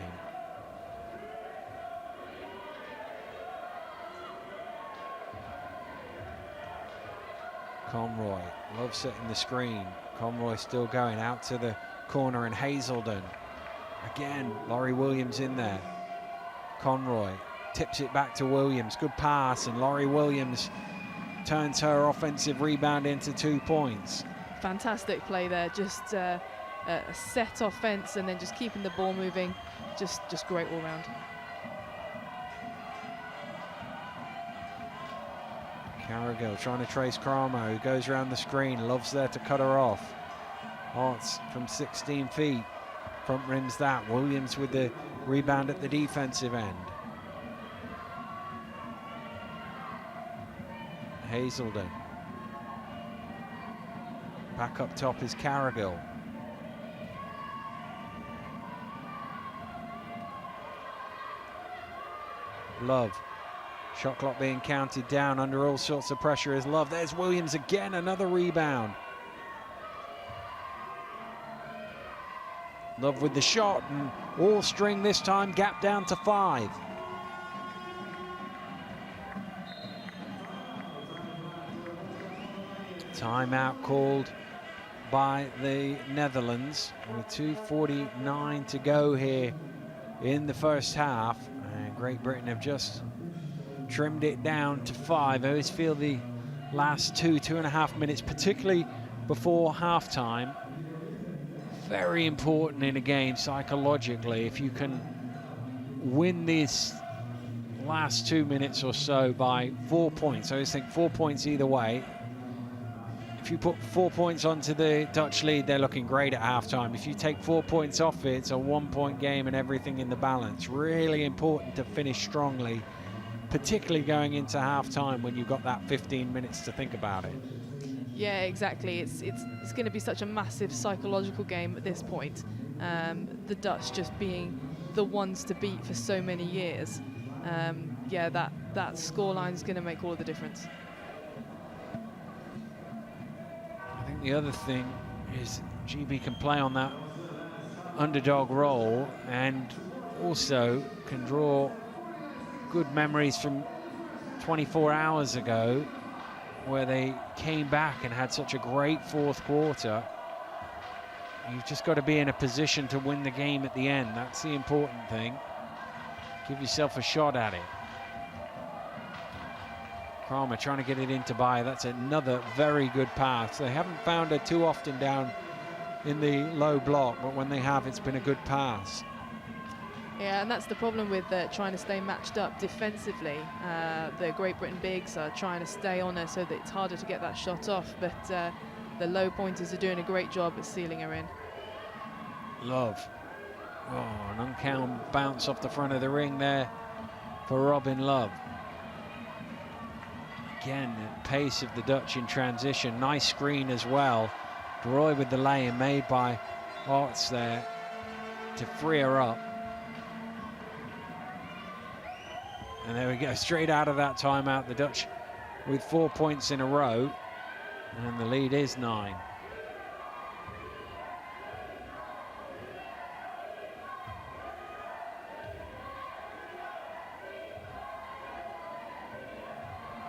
Conroy, Love setting the screen. Conroy still going out to the corner, and Hazelden. Again, Laurie Williams in there. Conroy tips it back to Williams. Good pass, and Laurie Williams turns her offensive rebound into 2 points. Fantastic play there, just a set offense and then just keeping the ball moving. Just great all round. Carrigill trying to trace Kramer, who goes around the screen. Love's there to cut her off. Arts from 16 feet. Front rims that. Williams with the rebound at the defensive end. Hazelden. Back up top is Carrigill. Love. Shot clock being counted down, under all sorts of pressure is Love. There's Williams again, another rebound. Love with the shot, and all string this time, gap down to 5. Timeout called by the Netherlands with 2:49 to go here in the first half, and Great Britain have just trimmed it down to 5. I always feel the last 2.5 minutes, particularly before halftime, very important in a game psychologically. If you can win this last 2 minutes or so by 4 points, I always think 4 points either way. If you put 4 points onto the Dutch lead, they're looking great at halftime. If you take 4 points off it, it's a 1-point game and everything in the balance. Really important to finish strongly, particularly going into halftime when you've got that 15 minutes to think about it. Yeah, exactly. It's going to be such a massive psychological game at this point. The Dutch just being the ones to beat for so many years. Yeah, that scoreline is going to make all of the difference. I think the other thing is GB can play on that underdog role, and also can draw good memories from 24 hours ago, where they came back and had such a great fourth quarter. You've just got to be in a position to win the game at the end. That's the important thing. Give yourself a shot at it. Kramer trying to get it into Bayer. That's another very good pass. They haven't found her too often down in the low block, but when they have, it's been a good pass. Yeah, and that's the problem with trying to stay matched up defensively. The Great Britain bigs are trying to stay on her so that it's harder to get that shot off, but the low pointers are doing a great job at sealing her in. Love. Oh, an uncounted bounce off the front of the ring there for Robin Love. Again, the pace of the Dutch in transition. Nice screen as well. Roy with the lay-in made by Arts there to free her up. And there we go, straight out of that timeout, the Dutch with 4 points in a row, and the lead is 9.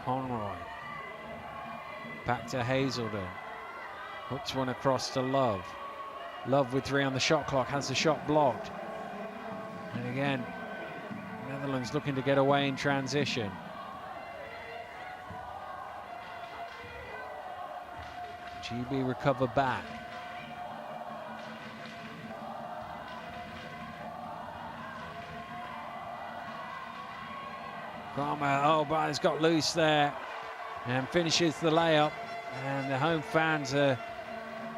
Conroy, back to Hazelden, hooks one across to Love. Love with 3 on the shot clock, has the shot blocked. And again, Netherlands looking to get away in transition. GB recover back. Kramer, oh, but it's got loose there and finishes the layup. And the home fans are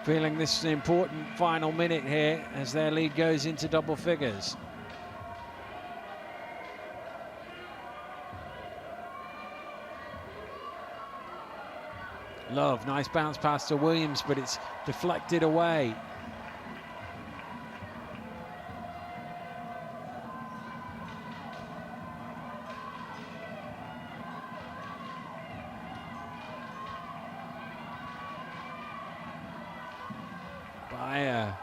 feeling this is an important final minute here as their lead goes into double figures. Love, nice bounce pass to Williams, but it's deflected away. Bayer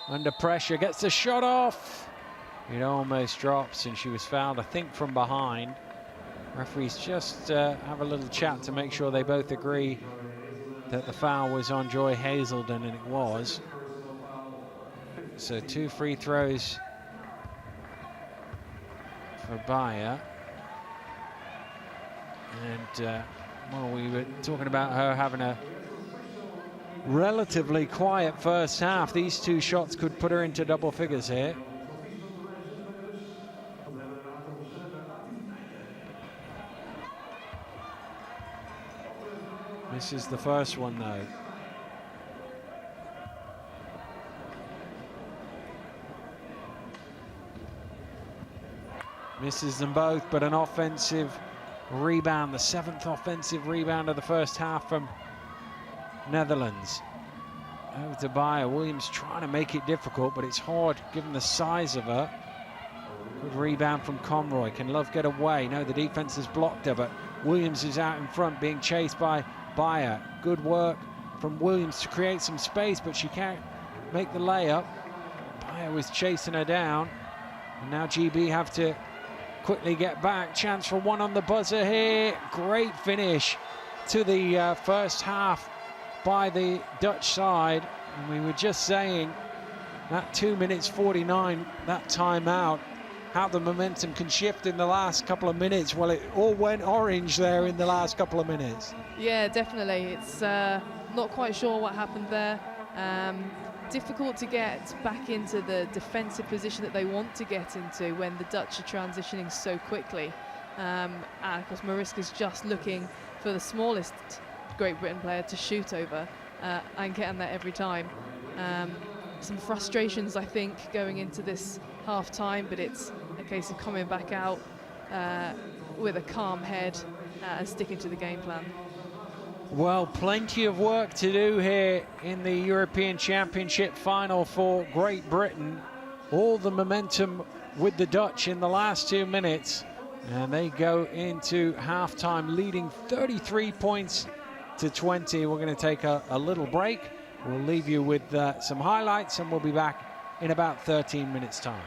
under pressure, gets the shot off. It almost drops, and she was fouled, I think, from behind. Referees just have a little chat to make sure they both agree that the foul was on Joy Hazelden, and it was. So 2 free throws for Bayer. And well, we were talking about her having a relatively quiet first half. These 2 shots could put her into double figures here. This is the first one, though. Misses them both, but an offensive rebound, the 7th offensive rebound of the first half from Netherlands. Over to Bayer. Williams trying to make it difficult, but it's hard given the size of her. Good rebound from Conroy. Can Love get away? No, the defense has blocked her, but Williams is out in front being chased by Bayer. Good work from Williams to create some space, but she can't make the layup. Bayer was chasing her down, and now GB have to quickly get back. Chance for one on the buzzer here. Great finish to the first half by the Dutch side. And we were just saying that 2 minutes 49, that timeout, how the momentum can shift in the last couple of minutes. Well, it all went orange there in the last couple of minutes. Yeah, definitely. It's not quite sure what happened there. Difficult to get back into the defensive position that they want to get into when the Dutch are transitioning so quickly. And of course, Mariska's just looking for the smallest Great Britain player to shoot over and getting that every time. Some frustrations, I think, going into this half-time, but it's a case of coming back out with a calm head and sticking to the game plan. Well, plenty of work to do here in the European Championship final for Great Britain. All the momentum with the Dutch in the last 2 minutes, and they go into half-time leading 33 points to 20. We're going to take a little break. We'll leave you with some highlights, and we'll be back in about 13 minutes' time.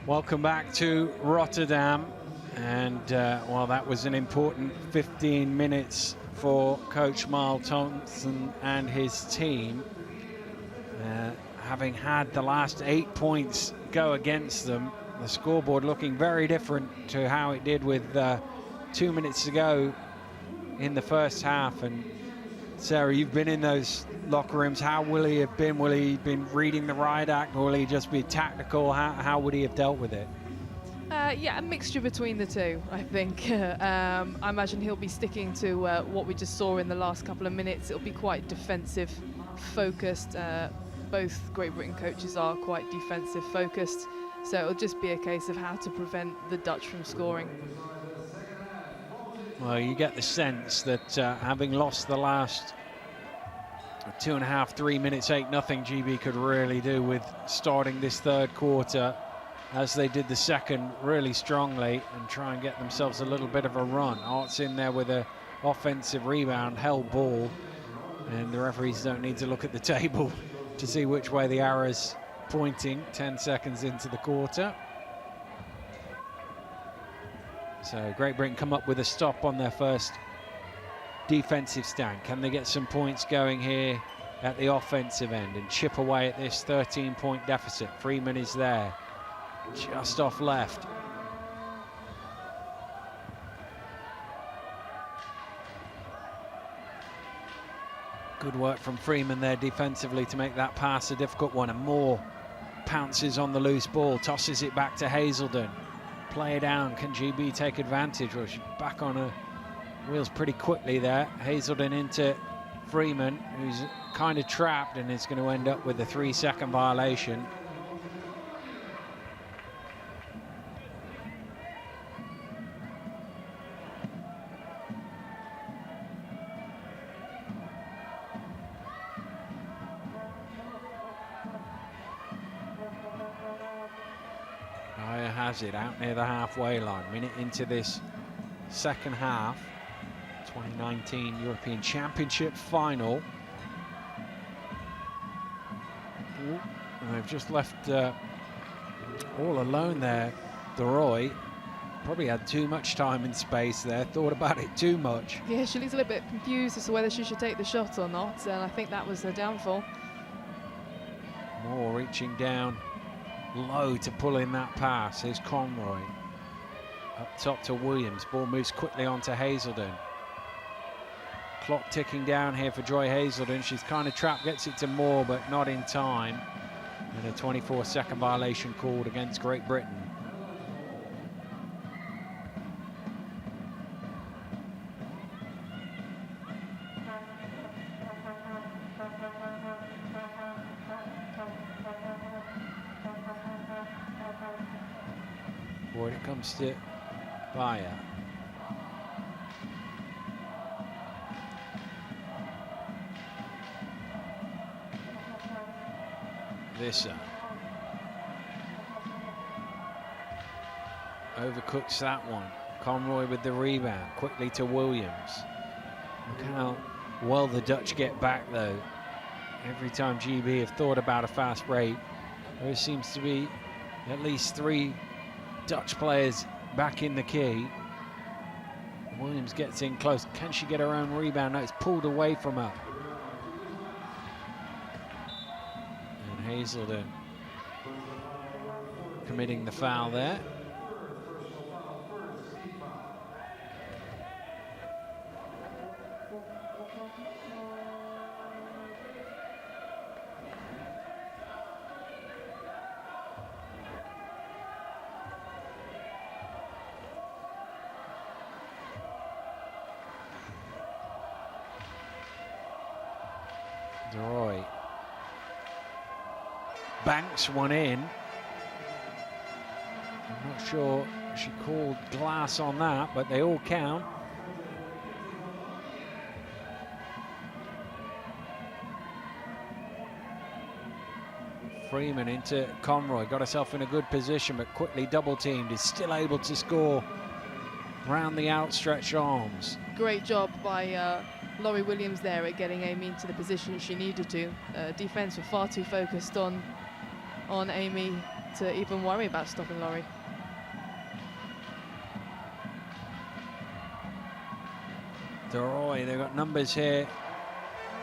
Welcome back to Rotterdam. And well, that was an important 15 minutes for Coach Marl Thompson and his team. Having had the last 8 points go against them, the scoreboard looking very different to how it did with 2 minutes to go in the first half. And Sarah, you've been in those locker rooms. How will he have been? Will he have been reading the riot act, or will he just be tactical? How would he have dealt with it? Yeah, a mixture between the two, I think. I imagine he'll be sticking to what we just saw in the last couple of minutes. It'll be quite defensive focused. Both Great Britain coaches are quite defensive focused, so it'll just be a case of how to prevent the Dutch from scoring. Well, you get the sense that having lost the last 2.5, 3 minutes, 8-0, GB could really do with starting this third quarter as they did the second really strongly and try and get themselves a little bit of a run. Art's in there with an offensive rebound, held ball, and the referees don't need to look at the table to see which way the arrow's pointing 10 seconds into the quarter. So Great Britain come up with a stop on their first defensive stand. Can they get some points going here at the offensive end and chip away at this 13-point deficit? Freeman is there, just off left. Good work from Freeman there defensively to make that pass a difficult one, and Moore pounces on the loose ball, tosses it back to Hazelden. Play down, can GB take advantage? Well, she's back on her wheels pretty quickly there. Hazelden into Freeman, who's kind of trapped and is going to end up with a 3-second violation. Has it out near the halfway line. Minute into this second half, 2019 European Championship final. And they've just left all alone there. De Roy probably had too much time and space there, thought about it too much. Yeah, she looks a little bit confused as to whether she should take the shot or not, and I think that was her downfall. Moore reaching down low to pull in that pass. Here's Conroy up top to Williams. Ball moves quickly onto Hazelden. Clock ticking down here for Joy Hazelden. She's kind of trapped, gets it to Moore, but not in time. And a 24-second violation called against Great Britain. When it comes to Bayer. Visser. Overcooks that one. Conroy with the rebound. Quickly to Williams. Look how well the Dutch get back though. Every time GB have thought about a fast break, there seems to be at least 3 Dutch players back in the key. Williams gets in close. Can she get her own rebound? No, it's pulled away from her. And Hazelden committing the foul there. De Roy banks one in. I'm not sure she called glass on that, but they all count. Freeman into Conroy, got herself in a good position, but quickly double teamed, is still able to score round the outstretched arms. Great job by Laurie Williams there at getting Amy into the position she needed to. Defense were far too focused on on Amy to even worry about stopping Laurie. De Roy, they've got numbers here,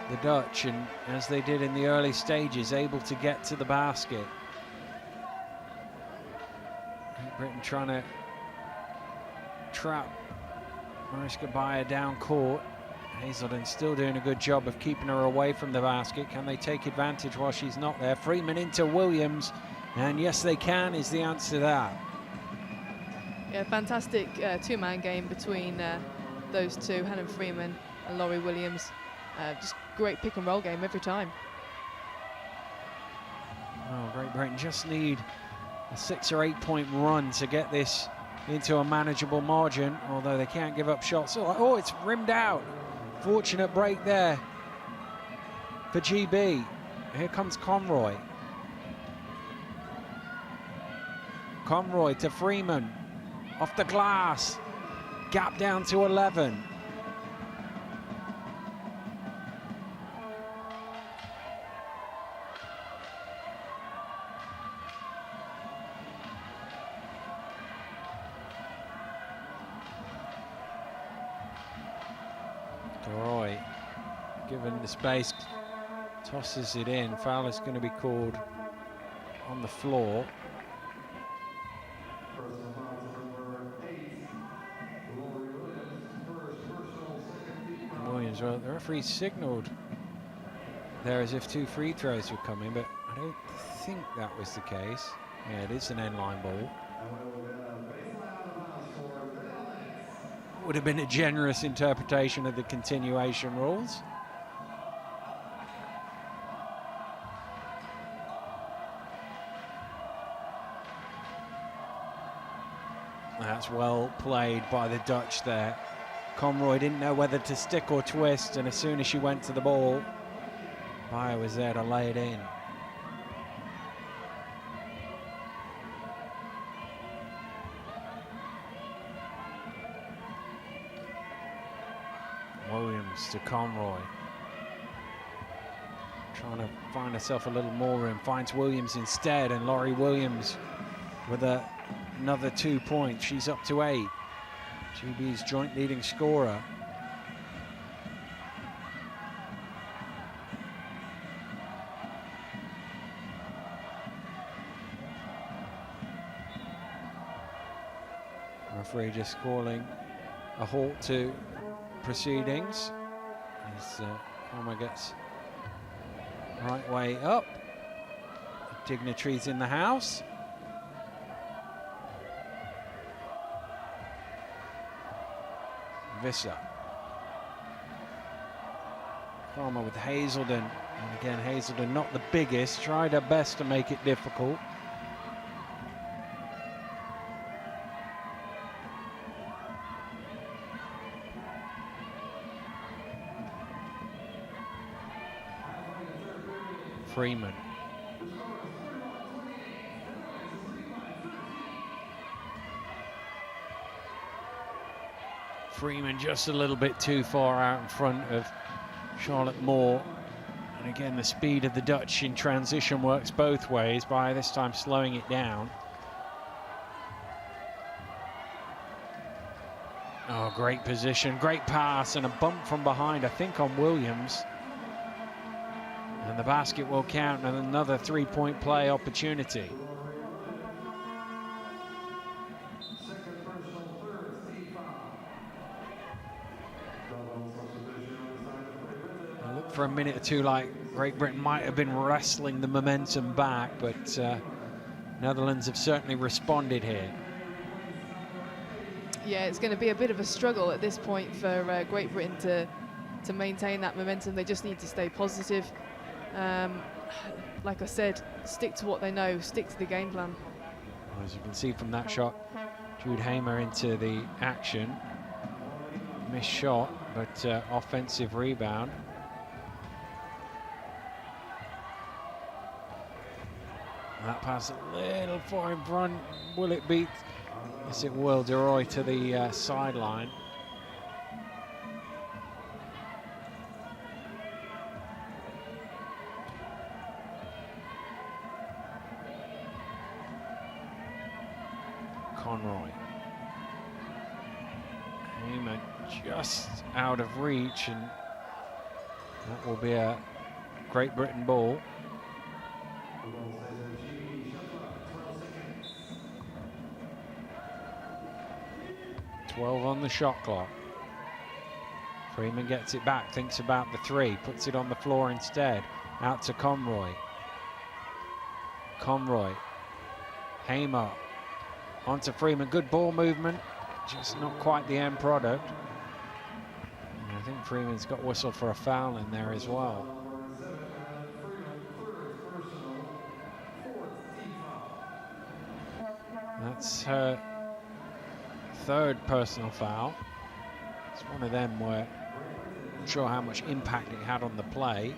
the Dutch, and as they did in the early stages, able to get to the basket. Britain trying to trap Mariska Bayer down court. Hazelden still doing a good job of keeping her away from the basket. Can they take advantage while she's not there? Freeman into Williams, and yes they can is the answer to that. Yeah, fantastic two-man game between those two, Helen Freeman and Laurie Williams. Just great pick and roll game every time. Oh, Great Britain just need a 6 or 8 point run to get this into a manageable margin, although they can't give up shots. Oh, it's rimmed out. Fortunate break there for GB. Here comes Conroy. Conroy to Freeman. Off the glass. Gap down to 11. Roy, given the space, tosses it in. Foul is going to be called on the floor. Williams, well, the referee signalled there as if 2 free throws were coming, but I don't think that was the case. Yeah, it is an end-line ball. Would have been a generous interpretation of the continuation rules. That's well played by the Dutch there. Conroy didn't know whether to stick or twist, and as soon as she went to the ball, Bayer was there to lay it in. Williams to Conroy. Trying to find herself a little more room. Finds Williams instead, and Laurie Williams with another 2 points. She's up to 8. GB's joint leading scorer. Referee just calling a halt to proceedings as Palmer gets right way up. Dignitaries in the house. Visser. Palmer with Hazelden, and again Hazelden not the biggest, tried her best to make it difficult. Freeman. Freeman just a little bit too far out in front of Charlotte Moore. And again, the speed of the Dutch in transition works both ways, by this time slowing it down. Oh, great position, great pass, and a bump from behind, I think on Williams. And the basket will count, and another 3-point play opportunity. It looked for a minute or two like Great Britain might have been wrestling the momentum back, but Netherlands have certainly responded here. Yeah, it's going to be a bit of a struggle at this point for Great Britain to maintain that momentum. They just need to stay positive. Like I said, stick to what they know, stick to the game plan. As you can see from that shot, Jude Hamer into the action. Missed shot, but offensive rebound. That pass a little far in front. Will it beat? Yes, it will. De Roy to the sideline. Conroy. Hamer just out of reach, and that will be a Great Britain ball. .12 on the shot clock. Freeman gets it back, thinks about the three, puts it on the floor instead. Out to Conroy. Conroy. Hamer. Onto Freeman. Good ball movement. Just not quite the end product. And I think Freeman's got whistled for a foul in there as well. That's her third personal foul. It's one of them where I'm not sure how much impact it had on the play.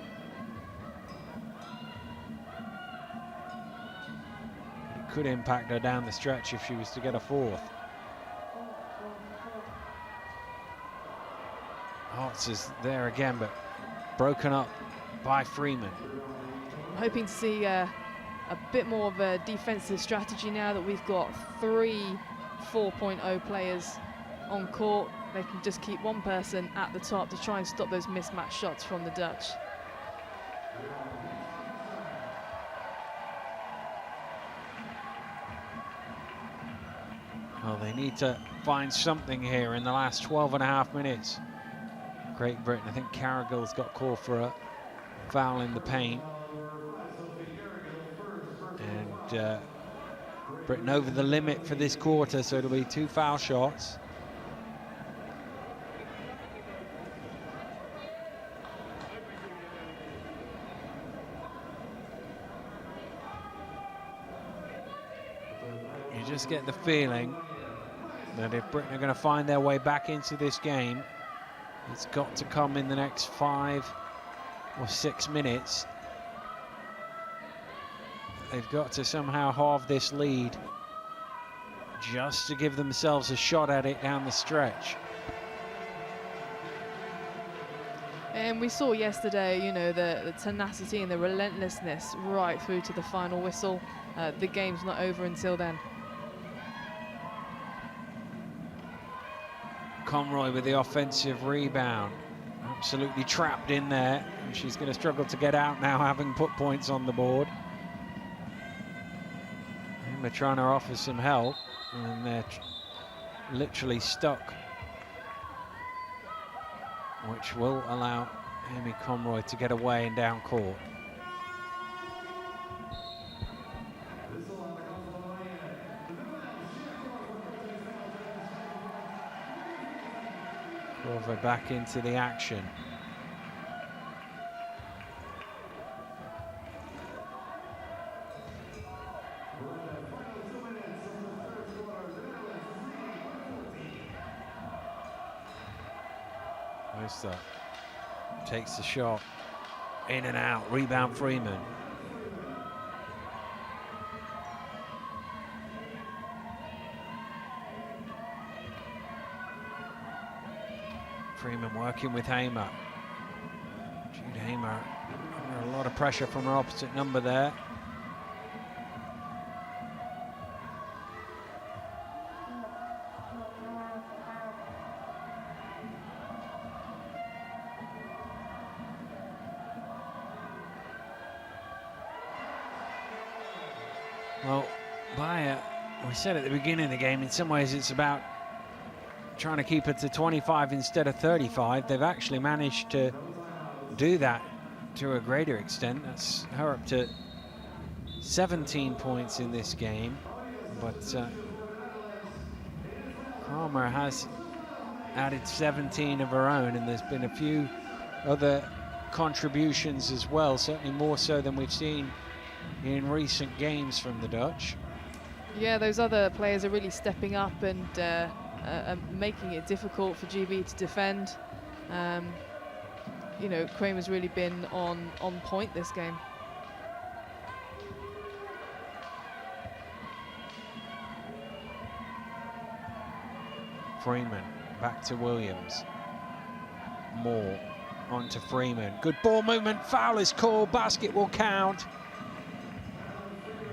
It could impact her down the stretch if she was to get a fourth. Hartz is there again, but broken up by Freeman. I'm hoping to see a bit more of a defensive strategy now that we've got 3 4.0 players on court. They can just keep one person at the top to try and stop those mismatched shots from the Dutch. Well, they need to find something here in the last 12 and a half minutes. Great Britain, I think Carragill's got called for a foul in the paint. And Britain over the limit for this quarter, so it'll be 2 foul shots. You just get the feeling that if Britain are going to find their way back into this game, it's got to come in the next 5 or 6 minutes. They've got to somehow halve this lead just to give themselves a shot at it down the stretch. And we saw yesterday, you know, the tenacity and the relentlessness right through to the final whistle. The game's not over until then. Conroy with the offensive rebound. Absolutely trapped in there. And she's going to struggle to get out now, having put points on the board. And they're trying to offer some help, and they're literally stuck, which will allow Amy Conroy to get away and down court. Corver back into the action. Oster takes the shot, in and out, rebound Freeman. Freeman working with Hamer. Jude Hamer under a lot of pressure from her opposite number there. Well, we said at the beginning of the game, in some ways it's about trying to keep it to 25 instead of 35. They've actually managed to do that to a greater extent. That's her up to 17 points in this game, but Kramer has added 17 of her own, and there's been a few other contributions as well, certainly more so than we've seen in recent games from the Dutch. Yeah, those other players are really stepping up and making it difficult for GB to defend. You know, Kramer's really been on point this game. Freeman back to Williams. Moore on to Freeman. Good ball movement, foul is called, basket will count.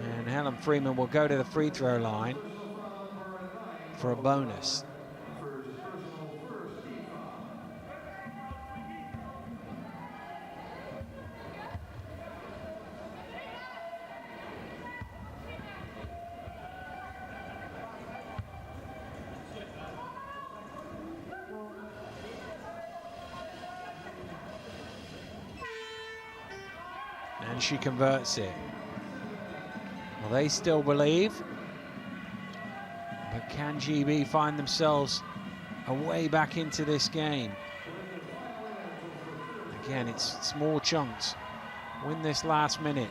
And Helen Freeman will go to the free throw line. for a bonus. And she converts it. Well, they still believe. But can GB find themselves a way back into this game? Again, it's small chunks. Win this last minute.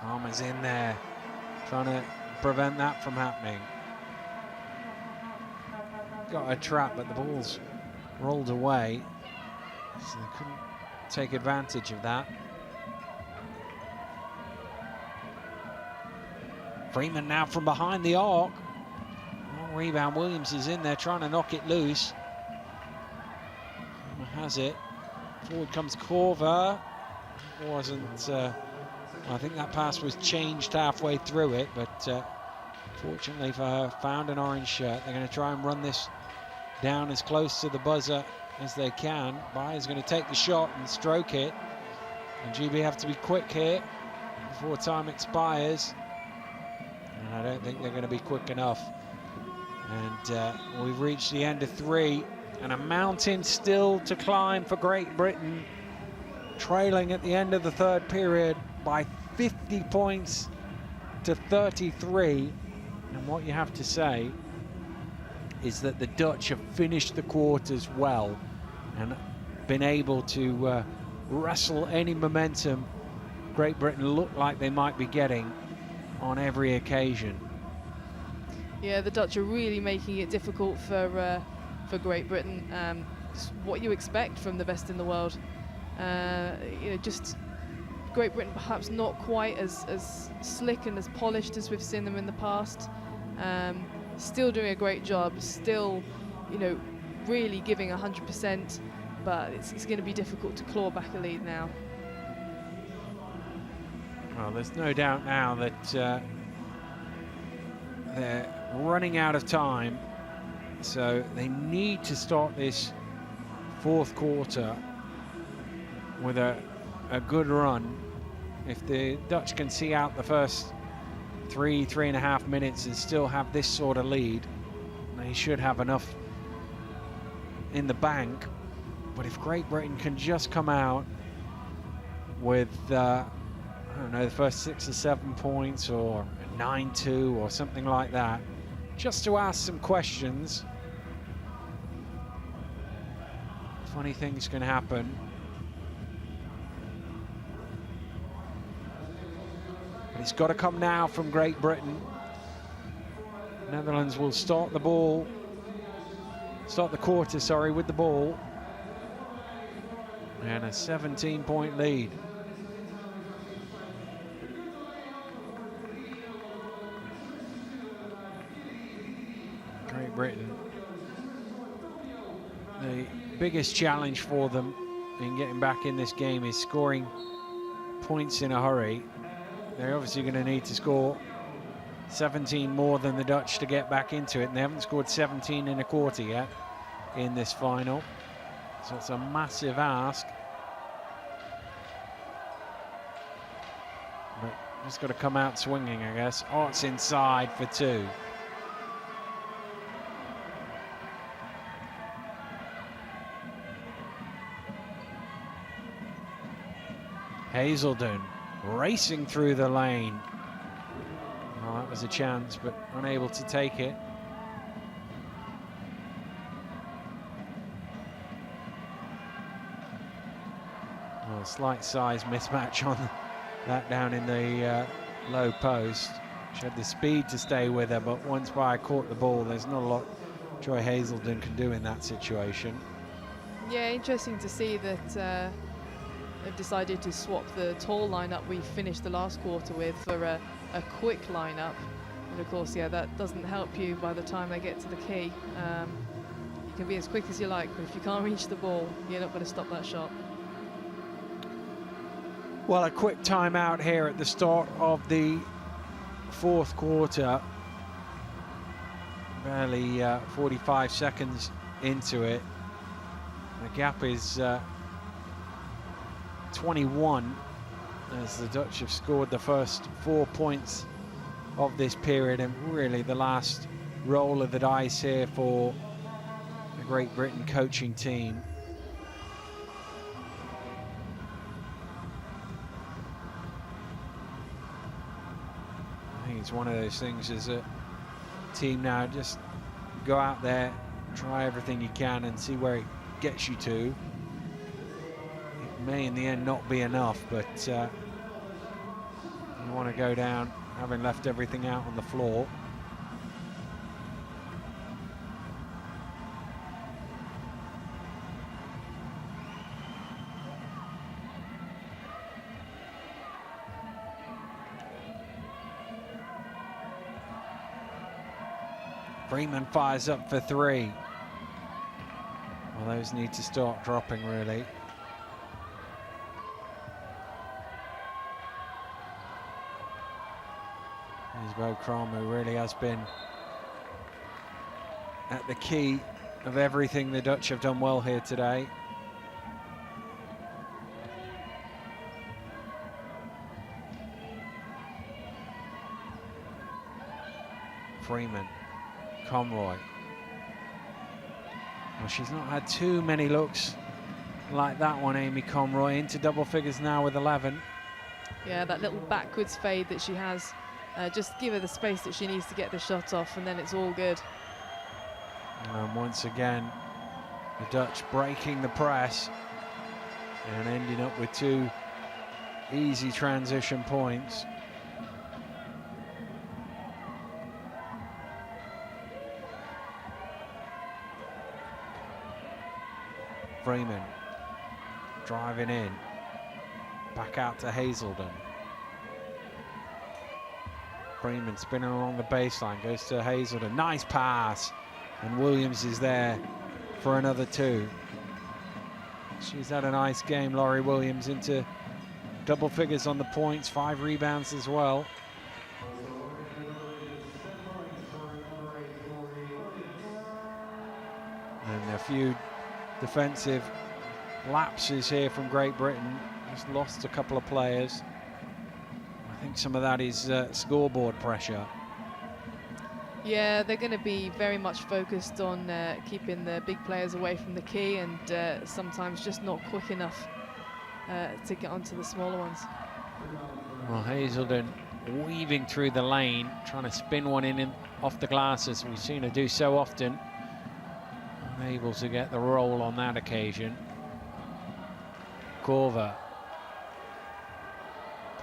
Armour's in there, trying to prevent that from happening. Got a trap, but the ball's rolled away, so they couldn't take advantage of that. Freeman now from behind the arc. Long rebound. Williams is in there trying to knock it loose. Has it. Forward comes Corver. Wasn't. I think that pass was changed halfway through it, but fortunately for her, found an orange shirt. They're going to try and run this down as close to the buzzer as they can. Byers going to take the shot and stroke it. And GB have to be quick here before time expires. And I don't think they're going to be quick enough. And we've reached the end of 3. And a mountain still to climb for Great Britain. Trailing at the end of the 3rd period by 50 points to 33. And what you have to say is that the Dutch have finished the quarters well and been able to wrestle any momentum Great Britain looked like they might be getting on every occasion. Yeah, the Dutch are really making it difficult for Great Britain. What you expect from the best in the world. You know, just Great Britain perhaps not quite as slick and as polished as we've seen them in the past. Still doing a great job, still, you know, really giving 100%, but it's going to be difficult to claw back a lead now. Well, there's no doubt now that they're running out of time, so they need to start this 4th quarter with a good run. If the Dutch can see out the first 3.5 minutes and still have this sort of lead, they should have enough in the bank. But if Great Britain can just come out with I don't know, the first 6 or 7 points or 9-2 or something like that, just to ask some questions, funny things can happen. But it's got to come now from Great Britain. Netherlands will start the quarter, sorry, with the ball. And a 17-point lead. Great Britain. The biggest challenge for them in getting back in this game is scoring points in a hurry. They're obviously going to need to score 17 more than the Dutch to get back into it, and they haven't scored 17 in a quarter yet in this final. So it's a massive ask. But just got to come out swinging, I guess. Oh, it's inside for 2. Hazelden racing through the lane. Well, that was a chance, but unable to take it. Well, a slight size mismatch on that down in the low post. She had the speed to stay with her, but once Bayer caught the ball, there's not a lot Joy Hazelden can do in that situation. Yeah, interesting to see that they've decided to swap the tall lineup we finished the last quarter with for a quick lineup. And of course, yeah, that doesn't help you by the time they get to the key. You can be as quick as you like, but if you can't reach the ball, you're not going to stop that shot. Well, a quick timeout here at the start of the 4th quarter. Barely 45 seconds into it. The gap is 21 as the Dutch have scored the first 4 points of this period, and really the last roll of the dice here for the Great Britain coaching team. I think it's one of those things as a team now, just go out there, try everything you can and see where it gets you to. It may in the end not be enough, but you want to go down having left everything out on the floor. Freeman fires up for 3. Well, those need to start dropping, really. Isabel Kramer really has been at the key of everything the Dutch have done well here today. Freeman. Conroy. Well, she's not had too many looks like that one, Amy Conroy. Into double figures now with 11. Yeah, that little backwards fade that she has. Just give her the space that she needs to get the shot off, and then it's all good. And once again, the Dutch breaking the press and ending up with 2 easy transition points. Freeman driving in, back out to Hazelden. Freeman spinning along the baseline, goes to Hazelden, nice pass, and Williams is there for another 2. She's had a nice game, Laurie Williams, into double figures on the points, 5 rebounds as well. And a few defensive lapses here from Great Britain. Just lost a couple of players. I think some of that is scoreboard pressure. Yeah, they're going to be very much focused on keeping the big players away from the key, and sometimes just not quick enough to get onto the smaller ones. Well, Hazelden weaving through the lane, trying to spin one in off the glass, as we've seen her do so often. Unable to get the roll on that occasion. Korver.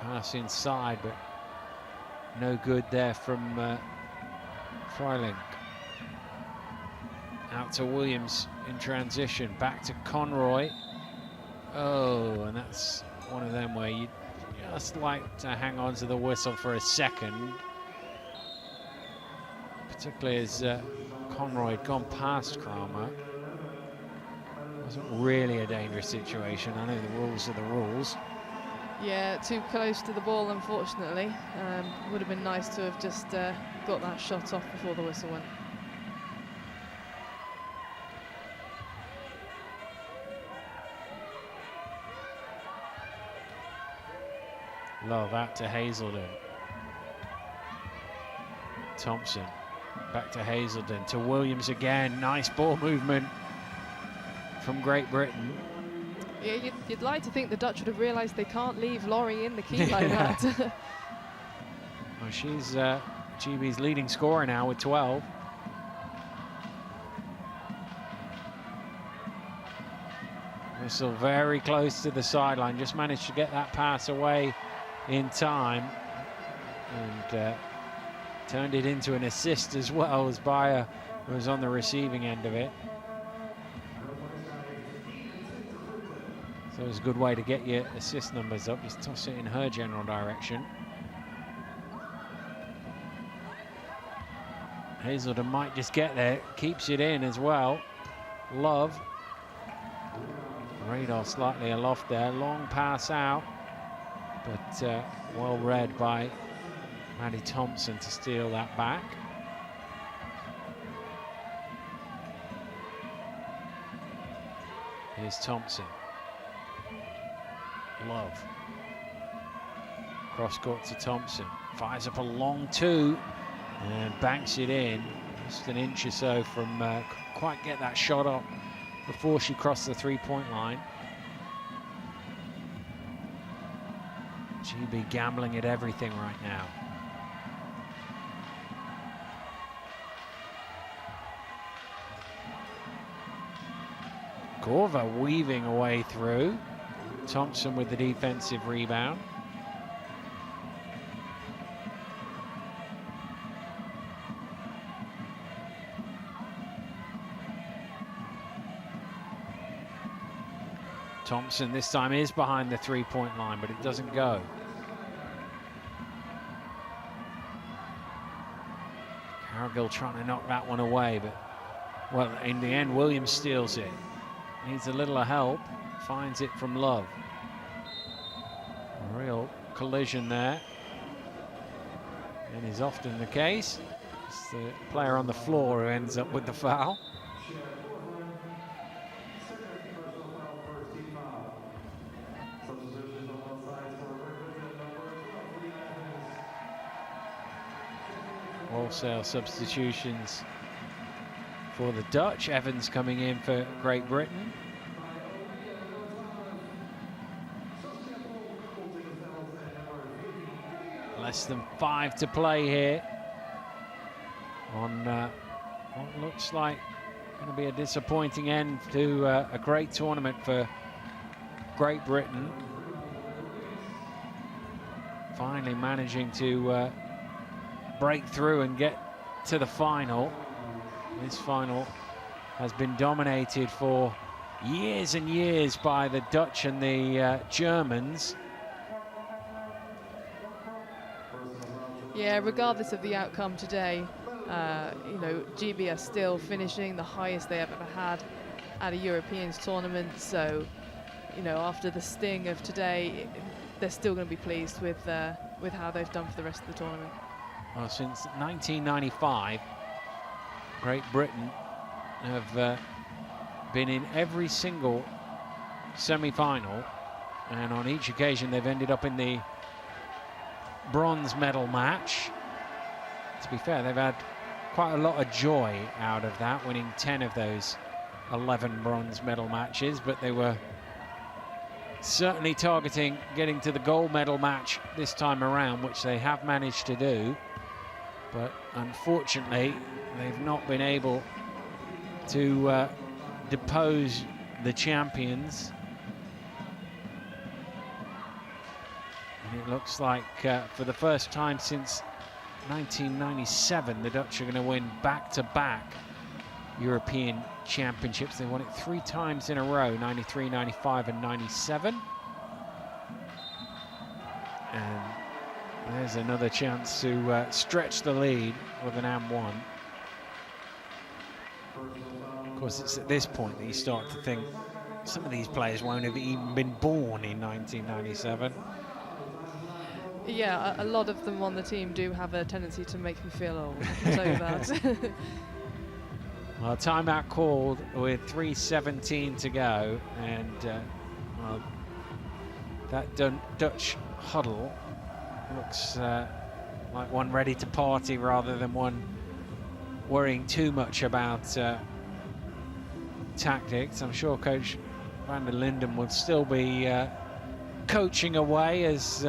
Pass inside, but no good there from Freiling. Out to Williams in transition, back to Conroy. Oh, and that's one of them where you just like to hang on to the whistle for a second, particularly as Conroy had gone past Kramer. Wasn't really a dangerous situation. I know the rules are the rules. Yeah, too close to the ball, unfortunately. Would have been nice to have just got that shot off before the whistle went. Love out to Hazelden. Thompson back to Hazelden, to Williams again. Nice ball movement from Great Britain. Yeah, you'd like to think the Dutch would have realised they can't leave Laurie in the key like that. Well, she's GB's leading scorer now with 12. Whistle very close to the sideline, just managed to get that pass away in time, and turned it into an assist as well, as Bayer was on the receiving end of it. So it was a good way to get your assist numbers up, just toss it in her general direction. Hazelden might just get there, keeps it in as well. Love. Radar slightly aloft there, long pass out, but well read by Maddie Thompson to steal that back. Here's Thompson. Love. Cross court to Thompson. Fires up a long two and banks it in. Just an inch or so from couldn't quite get that shot up before she crossed the three-point line. GB gambling at everything right now. Gorva weaving away through. Thompson with the defensive rebound. Thompson this time is behind the three-point line, but it doesn't go. Cargill trying to knock that one away, but, well, in the end, Williams steals it. Needs a little help, finds it from Love. A real collision there, and is often the case. It's the player on the floor who ends up with the foul. Wholesale substitutions for the Dutch. Evans coming in for Great Britain. Less than 5 to play here on what looks like going to be a disappointing end to a great tournament for Great Britain. Finally managing to break through and get to the final. This final has been dominated for years and years by the Dutch and the Germans. Yeah, regardless of the outcome today, you know, GB are still finishing the highest they have ever had at a Europeans tournament. So, you know, after the sting of today, they're still going to be pleased with how they've done for the rest of the tournament. Well, since 1995, Great Britain have been in every single semi-final, and on each occasion they've ended up in the bronze medal match. To be fair, they've had quite a lot of joy out of that, winning 10 of those 11 bronze medal matches, but they were certainly targeting getting to the gold medal match this time around, which they have managed to do. But unfortunately, they've not been able to depose the champions. And it looks like for the first time since 1997, the Dutch are going to win back-to-back European Championships. They won it 3 times in a row, 93, 95 and 97. And there's another chance to stretch the lead with an and-1. Of course, it's at this point that you start to think some of these players won't have even been born in 1997. Yeah, a lot of them on the team do have a tendency to make me feel old, I can tell you that. Well, timeout called with 3:17 to go, and well, that Dutch huddle looks like one ready to party rather than one worrying too much about tactics. I'm sure Coach Van der Linden would still be coaching away as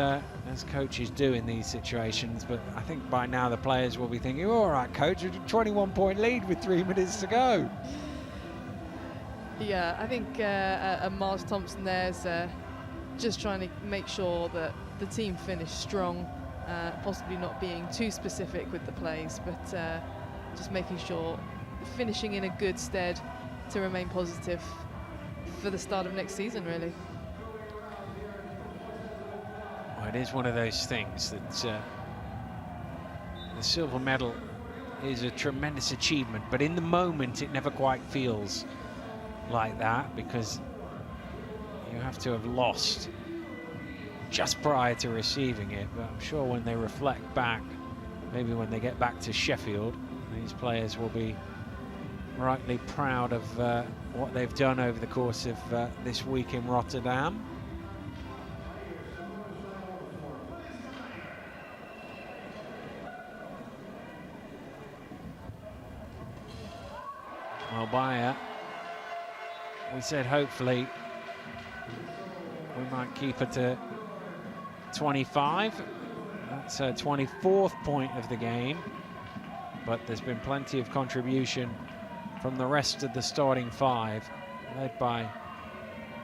coaches do in these situations, but I think by now the players will be thinking, all right, coach, a 21-point lead with 3 minutes to go. Yeah, I think Miles Thompson there's just trying to make sure that the team finish strong, possibly not being too specific with the plays, but just making sure finishing in a good stead to remain positive for the start of next season, really. Well, it is one of those things that the silver medal is a tremendous achievement, but in the moment it never quite feels like that, because you have to have lost just prior to receiving it. But I'm sure when they reflect back, maybe when they get back to Sheffield, these players will be rightly proud of what they've done over the course of this week in Rotterdam. Well, Bayer, we said hopefully we might keep her to 25. That's her 24th point of the game, but there's been plenty of contribution from the rest of the starting five, led by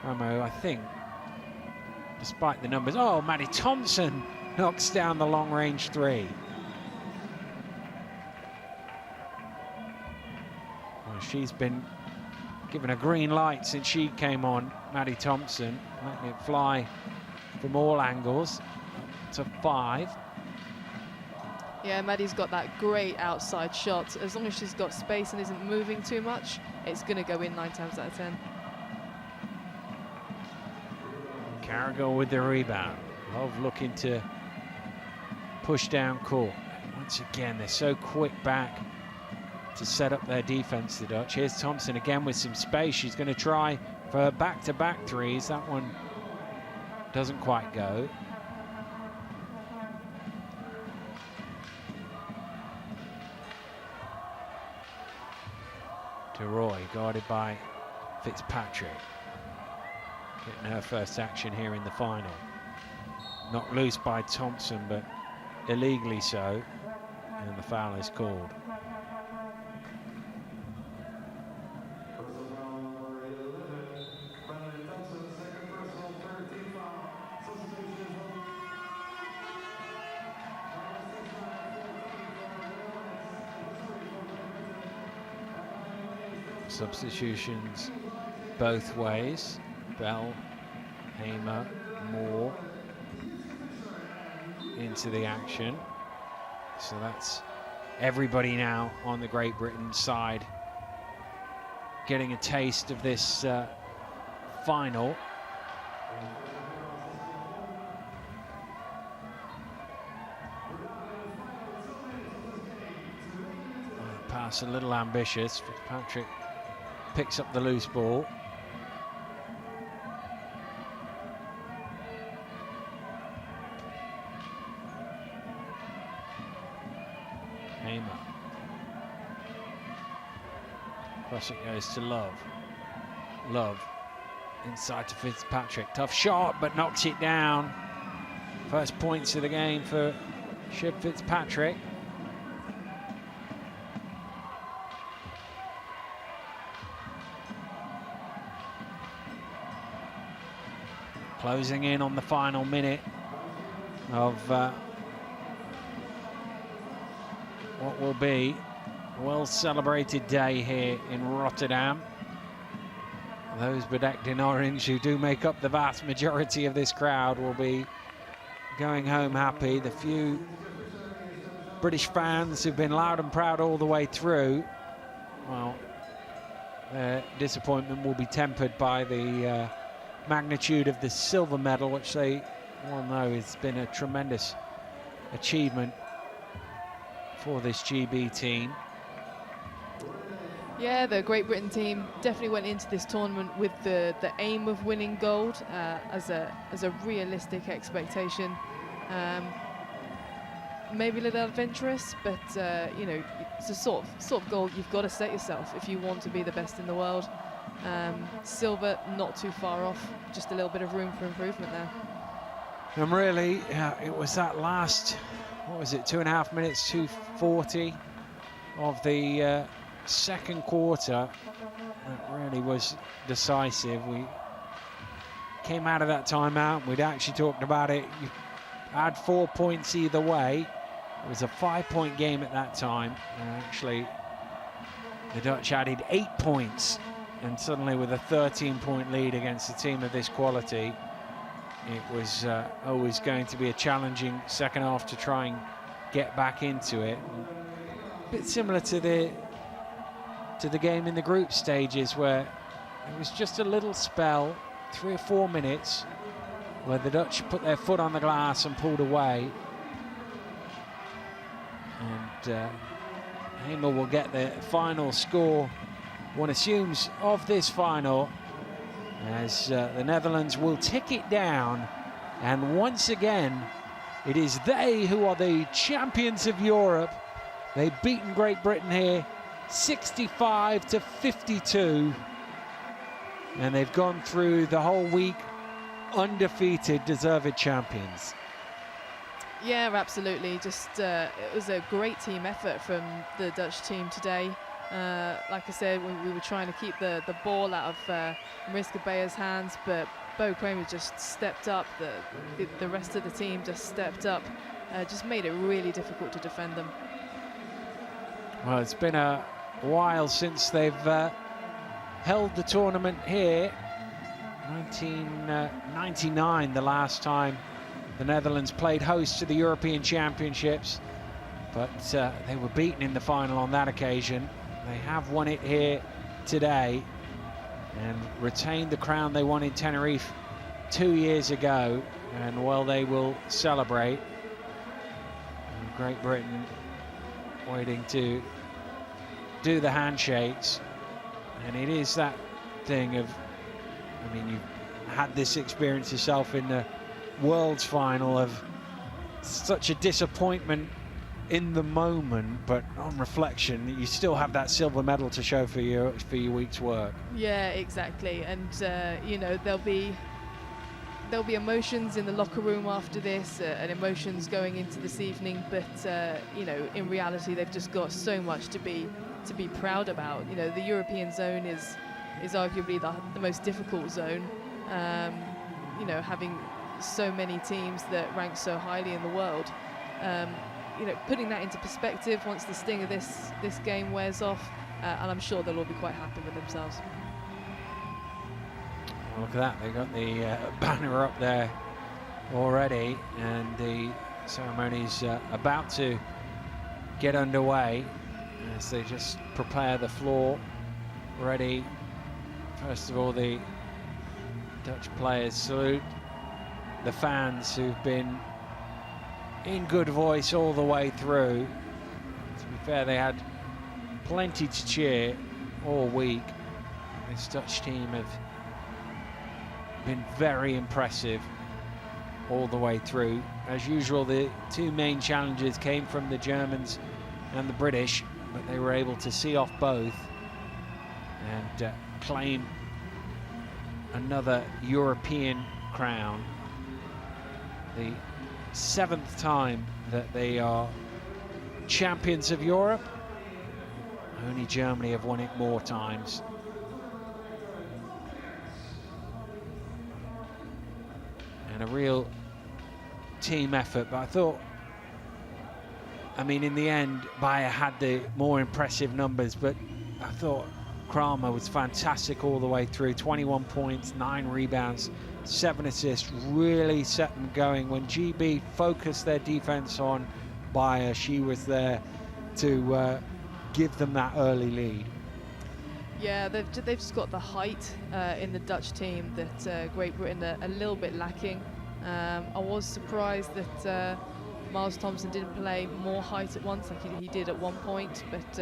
Ramo, I think, despite the numbers. Oh, Maddie Thompson knocks down the long-range three. Well, she's been given a green light since she came on, Maddie Thompson, letting it fly from all angles to 5. Yeah, Maddie's got that great outside shot. As long as she's got space and isn't moving too much, it's going to go in 9 times out of 10. Carragher with the rebound. Love looking to push down court. Once again, they're so quick back to set up their defense, the Dutch. Here's Thompson again with some space. She's going to try for her back-to-back threes. That one doesn't quite go. To Roy, guarded by Fitzpatrick. Getting her first action here in the final. Knocked loose by Thompson, but illegally so. And the foul is called. Substitutions both ways. Bell, Hamer, Moore into the action. So that's everybody now on the Great Britain side getting a taste of this final. Pass a little ambitious. Fitzpatrick picks up the loose ball. Hamer. Cross it goes to Love. Love inside to Fitzpatrick. Tough shot, but knocks it down. First points of the game for Shiv Fitzpatrick. Closing in on the final minute of what will be a well-celebrated day here in Rotterdam. Those bedecked in orange who do make up the vast majority of this crowd will be going home happy. The few British fans who've been loud and proud all the way through, well, their disappointment will be tempered by the magnitude of the silver medal, which they all know has been a tremendous achievement for this GB team. Yeah, the Great Britain team definitely went into this tournament with the aim of winning gold as a realistic expectation. Maybe a little adventurous, but you know, it's a sort of goal you've got to set yourself if you want to be the best in the world. Silver not too far off, just a little bit of room for improvement there. And really, it was that last, what was it, 2.5 minutes, 2:40 of the second quarter that really was decisive. We came out of that timeout, we'd actually talked about it. You had 4 points either way. It was a 5-point game at that time, and actually the Dutch added 8 points, and suddenly with a 13-point lead against a team of this quality, it was always going to be a challenging second half to try and get back into it. A bit similar to the game in the group stages, where it was just a little spell, 3 or 4 minutes, where the Dutch put their foot on the glass and pulled away. And Hamer will get the final score one assumes, of this final, as the Netherlands will tick it down, and once again it is they who are the champions of Europe. They've beaten Great Britain here 65-52, and they've gone through the whole week undefeated, deserved champions. Yeah, absolutely. Just it was a great team effort from the Dutch team today. Like I said, we were trying to keep the ball out of Mariska Bayer's hands, but Bo Kramer just stepped up. The rest of the team just stepped up, just made it really difficult to defend them. Well, it's been a while since they've held the tournament here. 1999, the last time the Netherlands played host to the European Championships, but they were beaten in the final on that occasion. They have won it here today and retained the crown they won in Tenerife 2 years ago, and well, they will celebrate. And Great Britain waiting to do the handshakes, and it is that thing of, I mean, you've had this experience yourself in the World's final of such a disappointment in the moment, but on reflection you still have that silver medal to show for your week's work. Yeah, exactly. And you know, there'll be emotions in the locker room after this, and emotions going into this evening, but you know, in reality they've just got so much to be proud about. You know, the European zone is arguably the most difficult zone. You know, having so many teams that rank so highly in the world. You know, putting that into perspective once the sting of this game wears off, and I'm sure they'll all be quite happy with themselves. Well, look at that, they got the banner up there already, and the ceremony's about to get underway as they just prepare the floor ready. First of all, the Dutch players salute the fans who've been in good voice all the way through. To be fair, they had plenty to cheer all week. This Dutch team have been very impressive all the way through. As usual, the two main challenges came from the Germans and the British, but they were able to see off both and claim another European crown. The 7th time that they are champions of Europe. Only Germany have won it more times. And a real team effort, but I thought, I mean, in the end, Bayer had the more impressive numbers, but I thought Kramer was fantastic all the way through. 21 points, 9 rebounds, 7 assists, really set them going. When GB focused their defense on Bayer, she was there to give them that early lead. Yeah, they've just got the height in the Dutch team that Great Britain are a little bit lacking. I was surprised that Miles Thompson didn't play more height at once like he did at one point, but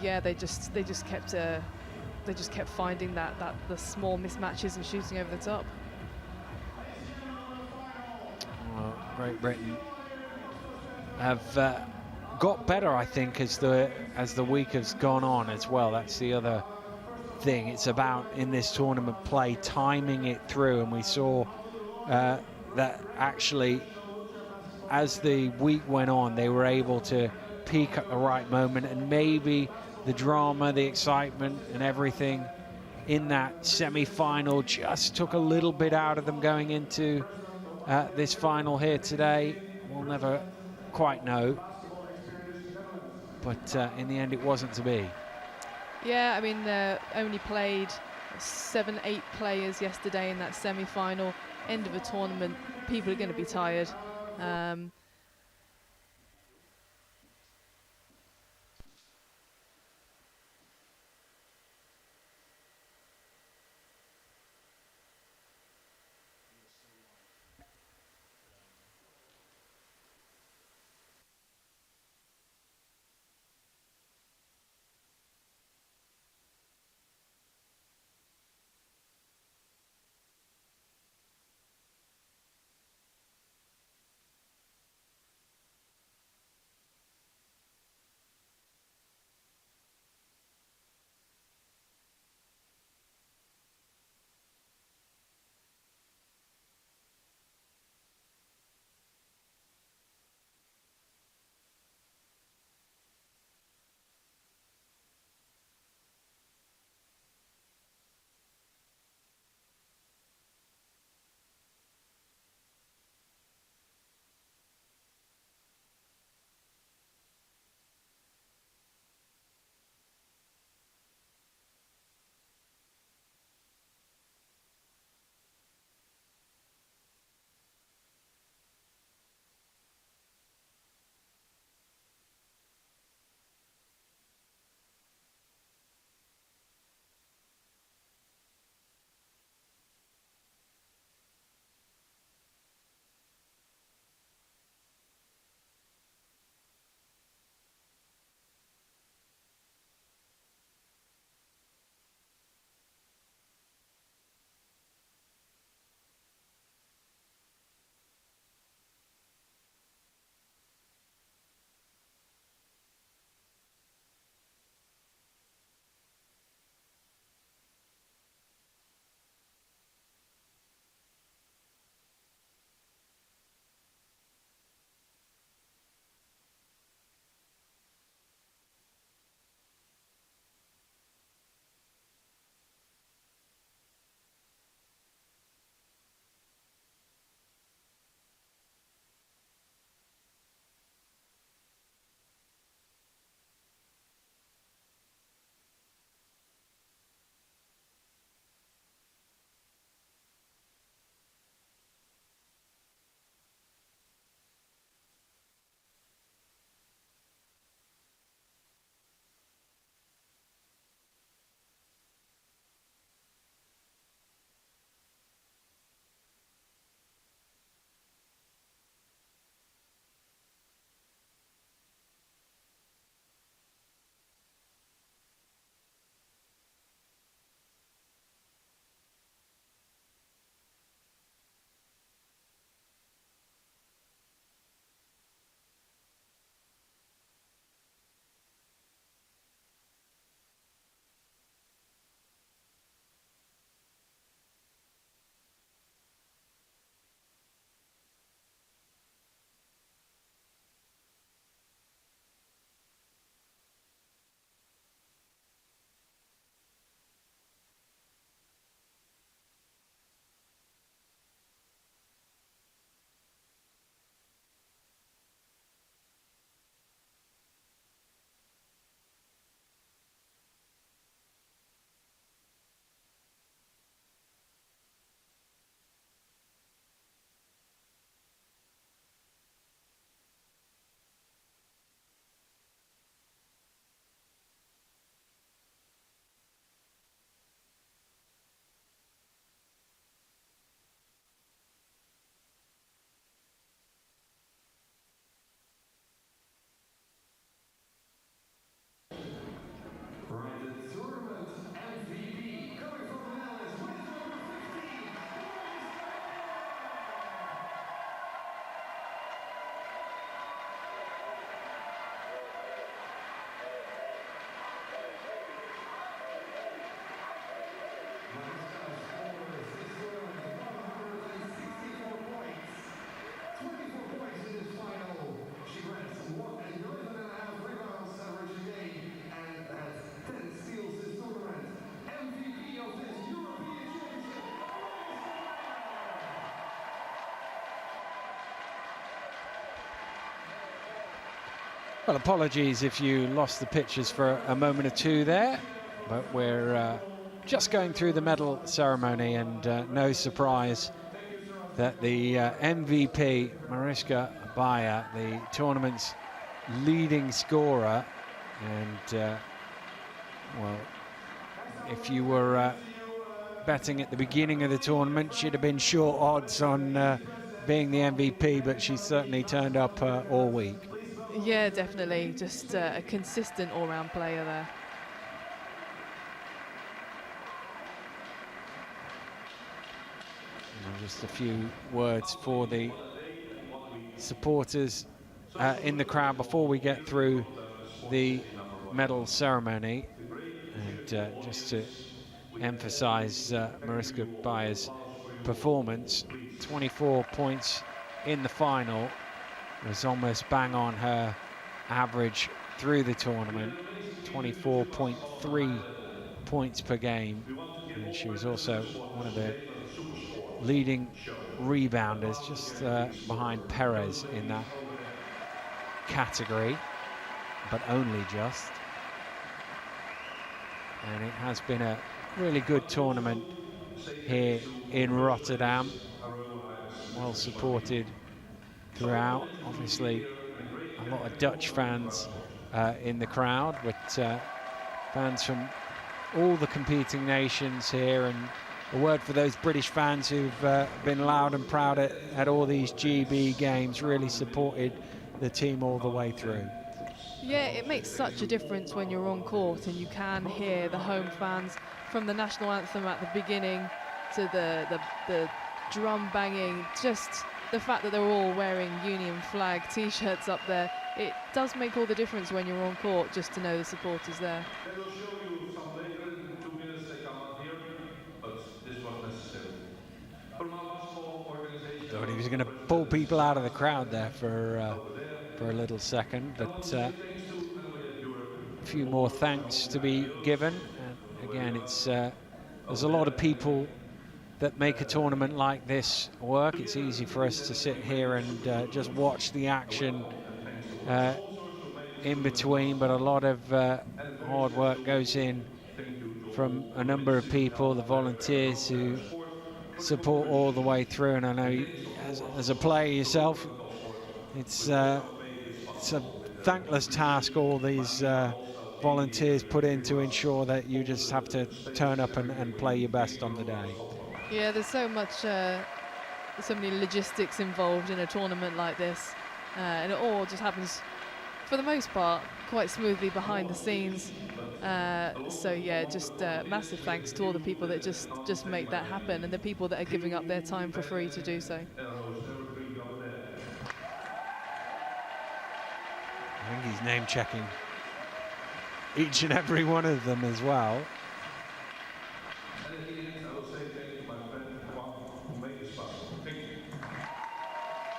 yeah, they just kept finding the small mismatches and shooting over the top. Well, Great Britain have got better, I think, as the week has gone on as well. That's the other thing. It's about, in this tournament play, timing it through, and we saw that actually as the week went on they were able to peak at the right moment, and maybe the drama, the excitement and everything in that semi-final just took a little bit out of them going into this final here today. We'll never quite know, but in the end it wasn't to be. Yeah, I mean, only played 7-8 players yesterday in that semi-final. End of a tournament, people are going to be tired. Well, apologies if you lost the pictures for a moment or two there, but we're just going through the medal ceremony, and no surprise that the MVP, Mariska Bayer, the tournament's leading scorer, and well, if you were betting at the beginning of the tournament, she'd have been short odds on being the MVP, but she certainly turned up all week. Yeah, definitely. Just a consistent all-round player there. And just a few words for the supporters in the crowd before we get through the medal ceremony. And just to emphasize Mariska Bayer's performance, 24 points in the final, was almost bang on her average through the tournament, 24.3 points per game, and she was also one of the leading rebounders, just behind Perez in that category, but only just. And it has been a really good tournament here in Rotterdam, well supported throughout. Obviously a lot of Dutch fans in the crowd, but fans from all the competing nations here, and a word for those British fans who've been loud and proud at all these GB games, really supported the team all the way through. Yeah, it makes such a difference when you're on court and you can hear the home fans, from the national anthem at the beginning to the drum banging, just the fact that they're all wearing Union flag t-shirts up there. It does make all the difference when you're on court, just to know the supporters there. I will show you some later. In 2 minutes they come up here, but this was necessary. Thought he was going to pull people out of the crowd there for a little second, but a few more thanks to be given. And again, it's there's a lot of people that make a tournament like this work. It's easy for us to sit here and just watch the action in between, but a lot of hard work goes in from a number of people, the volunteers who support all the way through. And I know as a player yourself, it's a thankless task all these volunteers put in to ensure that you just have to turn up and play your best on the day. Yeah, there's so much, so many logistics involved in a tournament like this, and it all just happens, for the most part, quite smoothly behind the scenes. So yeah, just massive thanks to all the people that just make that happen, and the people that are giving up their time for free to do so. I think he's name checking each and every one of them as well.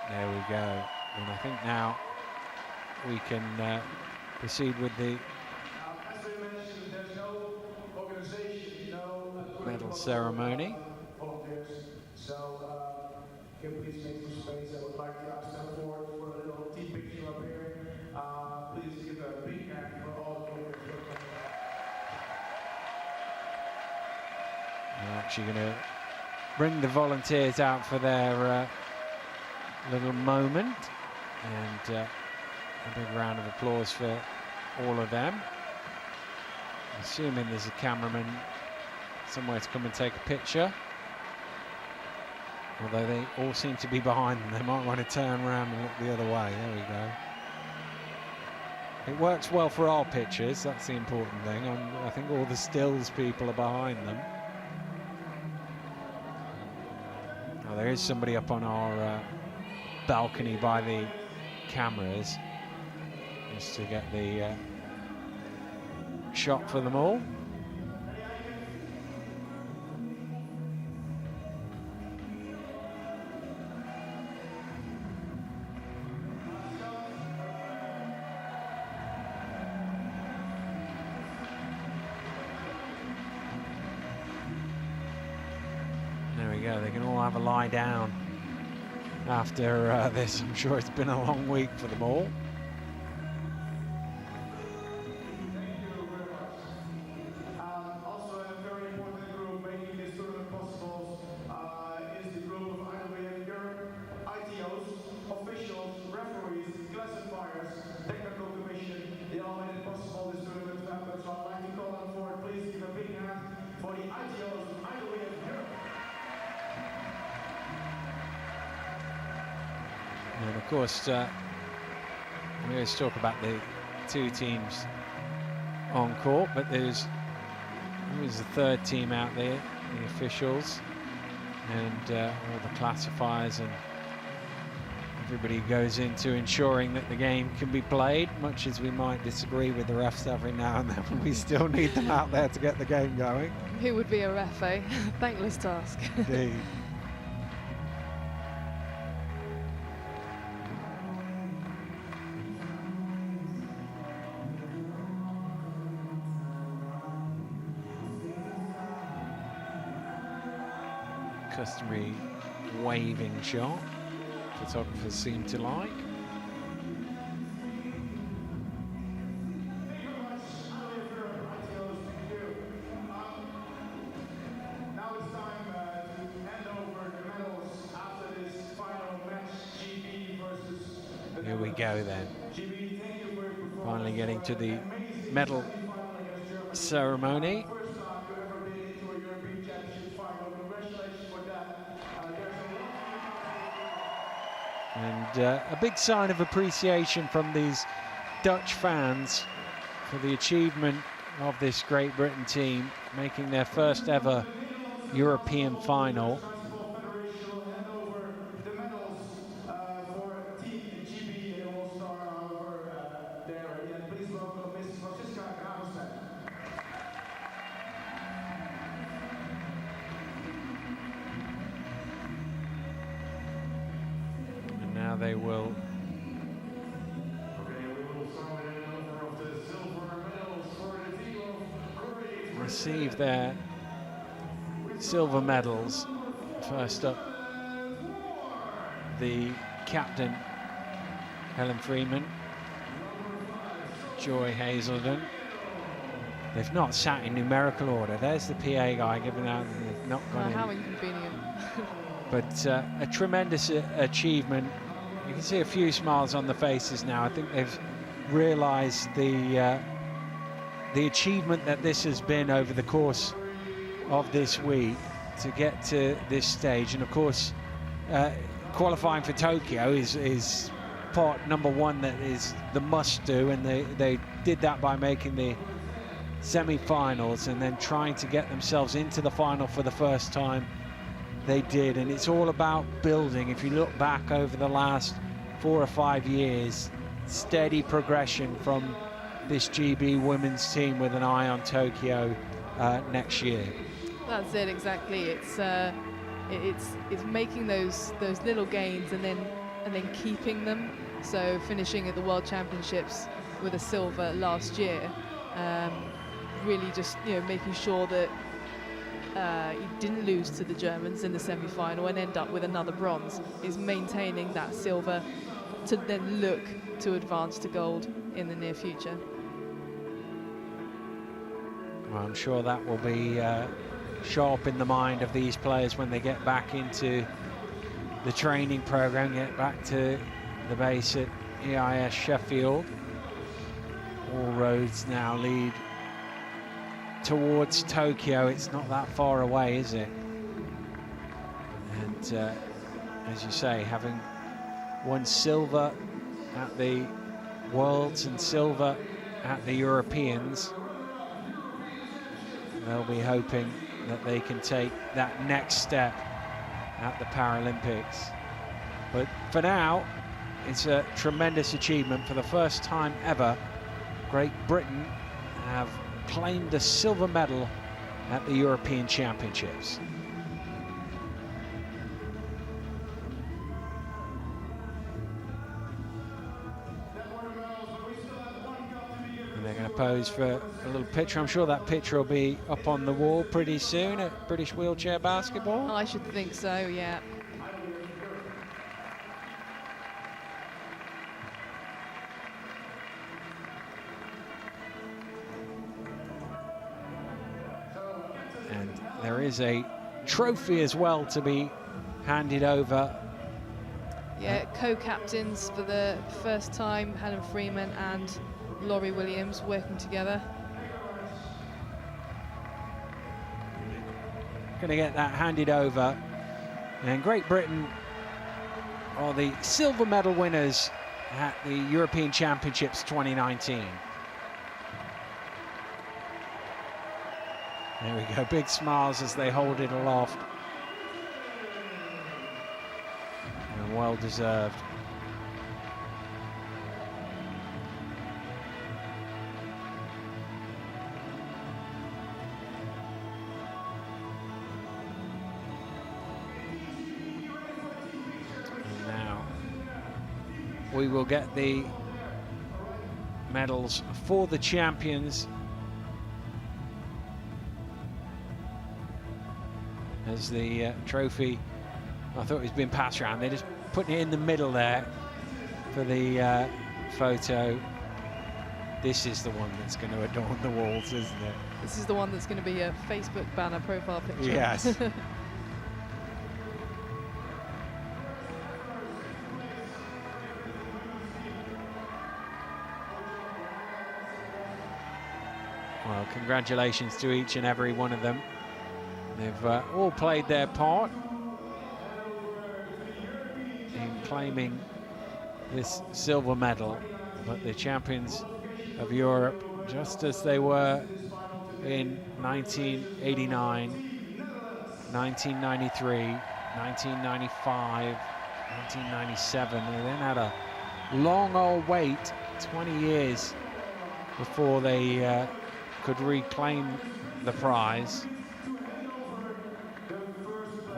There we go. And I think now we can proceed with the medal ceremony. So can we please make some space? I would like to ask them forward for a little team picture up here. Please give a big hand for all the players. We're actually going to bring the volunteers out for their little moment, and a big round of applause for all of them. Assuming there's a cameraman somewhere to come and take a picture, although they all seem to be behind them. They might want to turn around and look the other way. There we go. It works well for our pictures, that's the important thing. I think all the stills people are behind them. Oh, there is somebody up on our balcony by the cameras, just to get the shot for them all. There we go, they can all have a lie down after this. I'm sure it's been a long week for them all. classifiers, technical commission, they all made it possible this tournament to happen. So I'd like to call on forward, please give a big hand for the ITOs of Idlewild Europe. And of course, we always talk about the two teams on court, but there's always a third team out there, the officials, and all the classifiers, and everybody goes into ensuring that the game can be played. Much as we might disagree with the refs every now and then, we still need them out there to get the game going. Who would be a ref, eh? Thankless task. Indeed. Customary waving shot, photographers seem to like. Now it's time to hand over the medals after this final match, GB versus Here we go then. GB. Thank you for your performance. Finally getting to the medal ceremony. First time you ever been into a European Championship final. Congratulations for that. There's a lot And a big sign of appreciation from these Dutch fans for the achievement of this Great Britain team, making their first ever European final. Federation will hand over the medals for Team GB. They will start over there. And please welcome Ms. Francisca Gravesman. And now they will receive their silver medals. First up, the captain, Helen Freeman, Joy Hazelden. They've not sat in numerical order. There's the PA guy giving out, and they've not gone How in. inconvenient. But a tremendous achievement. You can see a few smiles on the faces now. I think they've realised the achievement that this has been over the course of this week to get to this stage. And of course, qualifying for Tokyo is part number one that is the must do, and they did that by making the semi-finals and then trying to get themselves into the final for the first time. They did, and it's all about building. If you look back over the last 4 or 5 years, steady progression from this GB women's team with an eye on Tokyo next year. That's it, exactly. It's making those little gains and then keeping them. So finishing at the World Championships with a silver last year, really just making sure that he didn't lose to the Germans in the semi-final and end up with another bronze, is maintaining that silver to then look to advance to gold in the near future. Well, I'm sure that will be sharp in the mind of these players when they get back into the training program, get back to the base at EIS Sheffield. All roads now lead towards Tokyo. It's not that far away, is it? And as you say, having won silver at the Worlds and silver at the Europeans, they'll be hoping that they can take that next step at the Paralympics. But for now, it's a tremendous achievement. For the first time ever, Great Britain have claimed a silver medal at the European Championships. And they're going to pose for a little picture. I'm sure that picture will be up on the wall pretty soon at British Wheelchair Basketball. I should think so, yeah. And there is a trophy as well to be handed over. Yeah, co-captains for the first time, Helen Freeman and Laurie Williams working together. Going to get that handed over. And Great Britain are the silver medal winners at the European Championships 2019. There we go, big smiles as they hold it aloft. And well deserved. And now we will get the medals for the champions. As the trophy, I thought it was being passed around. They're just putting it in the middle there for the photo. This is the one that's going to adorn the walls, isn't it? This is the one that's going to be a Facebook banner profile picture. Yes. Well, congratulations to each and every one of them. They've all played their part in claiming this silver medal, but the champions of Europe, just as they were in 1989, 1993, 1995, 1997, they then had a long old wait, 20 years, before they could reclaim the prize.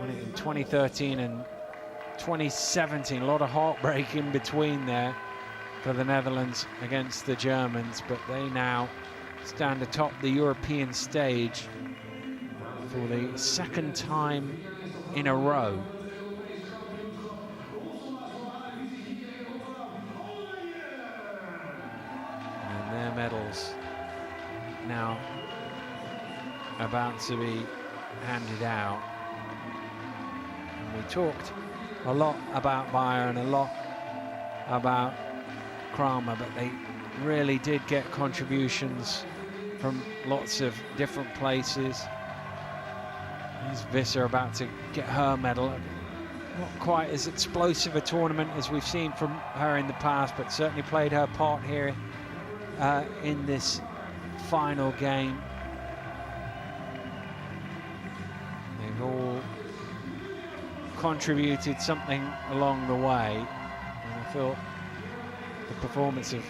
In 2013 and 2017, a lot of heartbreak in between there for the Netherlands against the Germans, but they now stand atop the European stage for the second time in a row. And their medals now about to be handed out. We talked a lot about Beyer and a lot about Kramer, but they really did get contributions from lots of different places. Here's Visser about to get her medal. Not quite as explosive a tournament as we've seen from her in the past, but certainly played her part here in this final game. They've all contributed something along the way, and I thought the performance of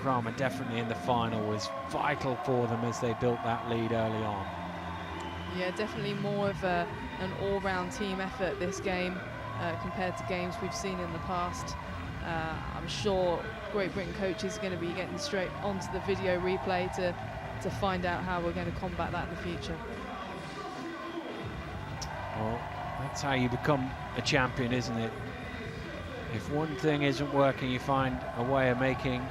Kramer definitely in the final was vital for them as they built that lead early on. Yeah, definitely more of an all-round team effort this game compared to games we've seen in the past. I'm sure Great Britain coaches are going to be getting straight onto the video replay to find out how we're going to combat that in the future. Well, that's how you become a champion, isn't it? If one thing isn't working, you find a way of making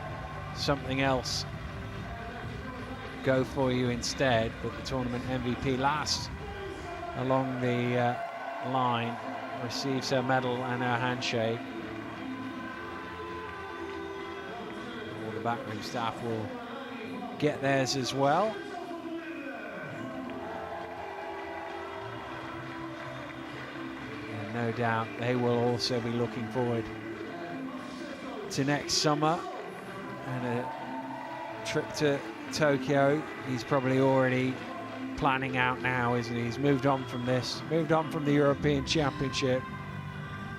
something else go for you instead. But the tournament MVP last along the line receives her medal and her handshake. All the backroom staff will get theirs as well. No doubt they will also be looking forward to next summer and a trip to Tokyo. He's probably already planning out now, isn't he? He's moved on from this, moved on from the European Championship.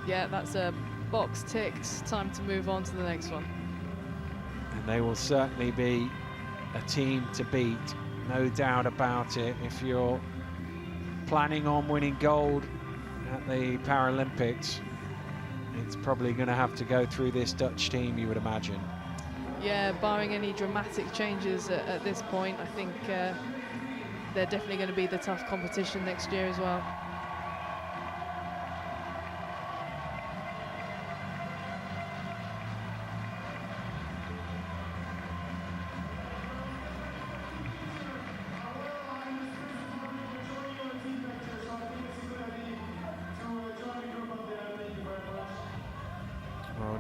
Yeah, that's a box ticked. Time to move on to the next one. And they will certainly be a team to beat, no doubt about it. If you're planning on winning gold at the Paralympics, it's probably going to have to go through this Dutch team, you would imagine. Yeah, barring any dramatic changes at this point, I think they're definitely going to be the tough competition next year as well.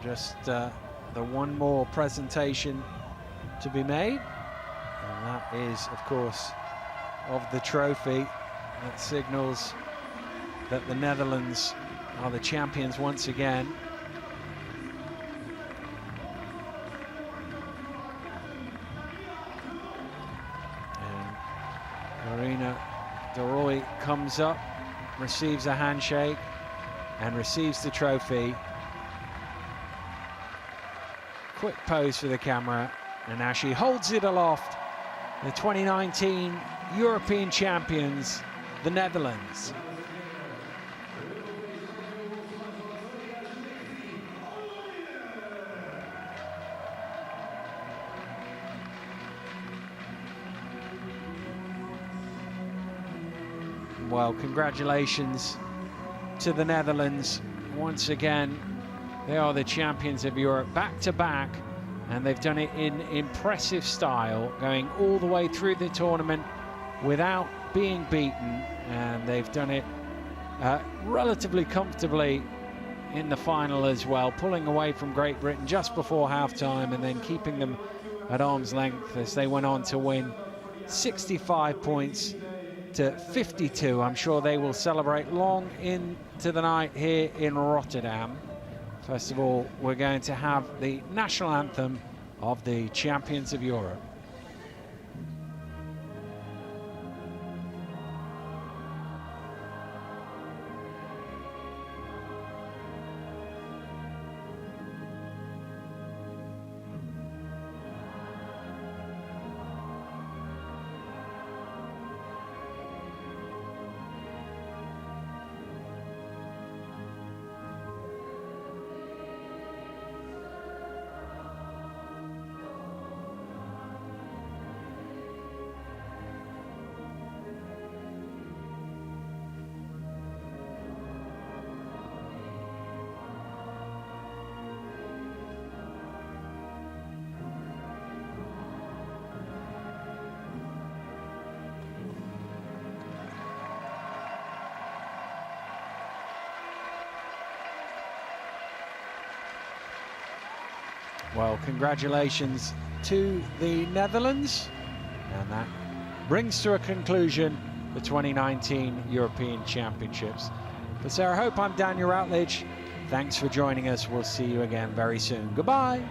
just the one more presentation to be made, and that is, of course, of the trophy that signals that the Netherlands are the champions once again. And Marina de Roy comes up, receives a handshake, and receives the trophy. Quick pose for the camera, and now she holds it aloft. The 2019 European champions, the Netherlands. Well, congratulations to the Netherlands. Once again, they are the champions of Europe back to back, and they've done it in impressive style, going all the way through the tournament without being beaten, and they've done it relatively comfortably in the final as well, pulling away from Great Britain just before halftime and then keeping them at arm's length as they went on to win 65 points to 52. I'm sure they will celebrate long into the night here in Rotterdam. First of all, we're going to have the national anthem of the champions of Europe. Well, congratulations to the Netherlands, and that brings to a conclusion the 2019 European Championships. For Sarah Hope, I'm Daniel Routledge. Thanks for joining us. We'll see you again very soon. Goodbye.